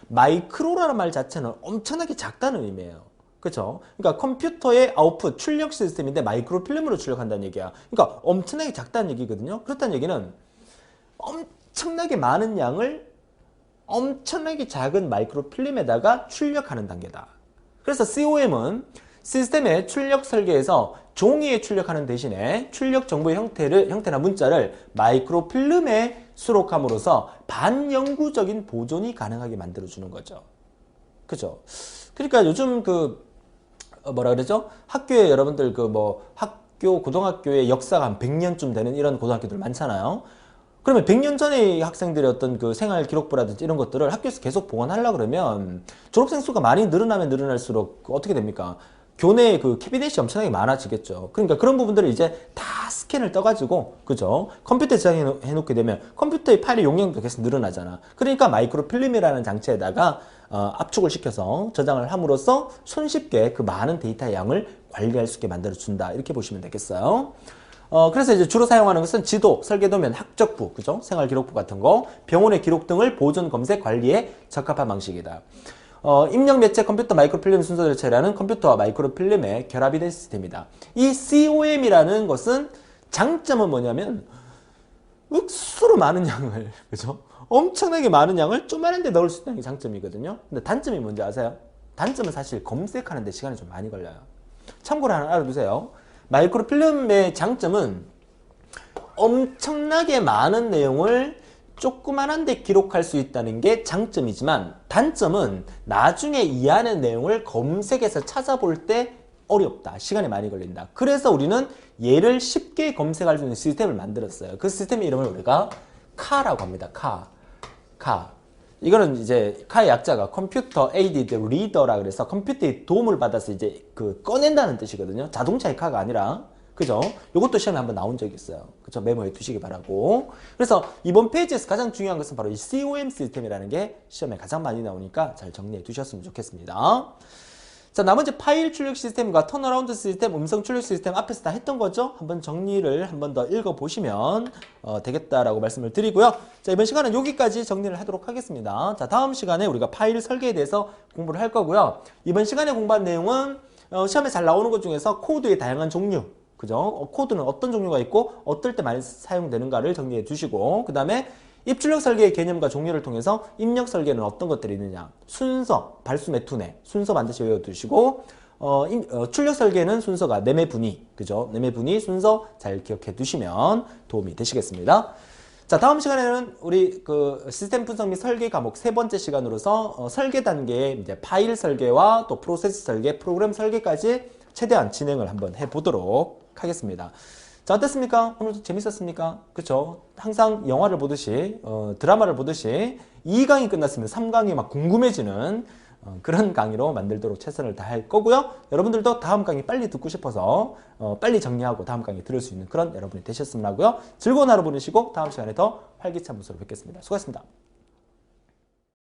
A: 마이크로라는 말 자체는 엄청나게 작다는 의미예요. 그렇죠? 그러니까 컴퓨터의 아웃풋 출력 시스템인데 마이크로 필름으로 출력한다는 얘기야. 그러니까 엄청나게 작다는 얘기거든요. 그렇다는 얘기는 엄청나게 많은 양을 엄청나게 작은 마이크로 필름에다가 출력하는 단계다. 그래서 COM은 시스템의 출력 설계에서 종이에 출력하는 대신에 출력 정보의 형태나 문자를 마이크로 필름에 수록함으로써 반영구적인 보존이 가능하게 만들어주는 거죠. 그죠? 그러니까 요즘 뭐라 그러죠? 학교에 여러분들 고등학교의 역사가 한 100년쯤 되는 이런 고등학교들 많잖아요. 그러면 100년 전의 학생들의 어떤 생활 기록부라든지 이런 것들을 학교에서 계속 보관하려고 그러면 졸업생 수가 많이 늘어나면 늘어날수록 어떻게 됩니까? 교내에 캐비넷이 엄청나게 많아지겠죠. 그러니까 그런 부분들을 이제 다 스캔을 떠가지고, 그죠? 컴퓨터에 저장해 놓게 되면 컴퓨터의 파일의 용량도 계속 늘어나잖아. 그러니까 마이크로 필름이라는 장치에다가 압축을 시켜서 저장을 함으로써 손쉽게 그 많은 데이터의 양을 관리할 수 있게 만들어준다. 이렇게 보시면 되겠어요. 그래서 이제 주로 사용하는 것은 지도, 설계도면, 학적부, 그죠? 생활기록부 같은 거, 병원의 기록 등을 보존, 검색, 관리에 적합한 방식이다. 입력 매체 컴퓨터 마이크로필름 순서 절차라는 컴퓨터와 마이크로필름의 결합이 된 시스템이다. 이 COM이라는 것은 장점은 뭐냐면 억수로 많은 양을, 그죠? 엄청나게 많은 양을 조그마한 데 넣을 수 있다는 게 장점이거든요. 근데 단점이 뭔지 아세요? 단점은 사실 검색하는 데 시간이 좀 많이 걸려요. 참고로 하나 알아두세요. 마이크로필름의 장점은 엄청나게 많은 내용을 조그만한 데 기록할 수 있다는 게 장점이지만, 단점은 나중에 이 안의 내용을 검색해서 찾아볼 때 어렵다. 시간이 많이 걸린다. 그래서 우리는 얘를 쉽게 검색할 수 있는 시스템을 만들었어요. 그 시스템의 이름을 우리가 카라고 합니다. 카. 이거는 이제 카의 약자가 컴퓨터 에이디드 리더라 그래서 컴퓨터의 도움을 받아서 이제 꺼낸다는 뜻이거든요. 자동차의 카가 아니라 그죠? 요것도 시험에 한번 나온 적이 있어요. 그죠? 메모해 두시기 바라고. 그래서 이번 페이지에서 가장 중요한 것은 바로 이 COM 시스템이라는 게 시험에 가장 많이 나오니까 잘 정리해 두셨으면 좋겠습니다. 자, 나머지 파일 출력 시스템과 턴어라운드 시스템, 음성 출력 시스템 앞에서 다 했던 거죠? 한번 정리를 한번 더 읽어보시면 되겠다라고 말씀을 드리고요. 자, 이번 시간은 여기까지 정리를 하도록 하겠습니다. 자, 다음 시간에 우리가 파일 설계에 대해서 공부를 할 거고요. 이번 시간에 공부한 내용은 시험에 잘 나오는 것 중에서 코드의 다양한 종류, 그죠? 코드는 어떤 종류가 있고 어떨 때 많이 사용되는가를 정리해 두시고, 그 다음에 입출력 설계의 개념과 종류를 통해서 입력 설계는 어떤 것들이 있느냐, 순서, 발수 매투네 순서 반드시 외워두시고, 출력 설계는 순서가 내매 분위, 그죠? 내매 분위 순서 잘 기억해 두시면 도움이 되시겠습니다. 자, 다음 시간에는 우리 그 시스템 분석 및 설계 과목 세 번째 시간으로서 설계 단계의 이제 파일 설계와 또 프로세스 설계, 프로그램 설계까지 최대한 진행을 한번 해보도록 하겠습니다. 자, 어땠습니까? 오늘도 재밌었습니까? 그쵸? 항상 영화를 보듯이, 드라마를 보듯이 2강이 끝났으면 3강이 막 궁금해지는 그런 강의로 만들도록 최선을 다할 거고요. 여러분들도 다음 강의 빨리 듣고 싶어서 빨리 정리하고 다음 강의 들을 수 있는 그런 여러분이 되셨으면 하고요. 즐거운 하루 보내시고 다음 시간에 더 활기찬 모습으로 뵙겠습니다. 수고하셨습니다.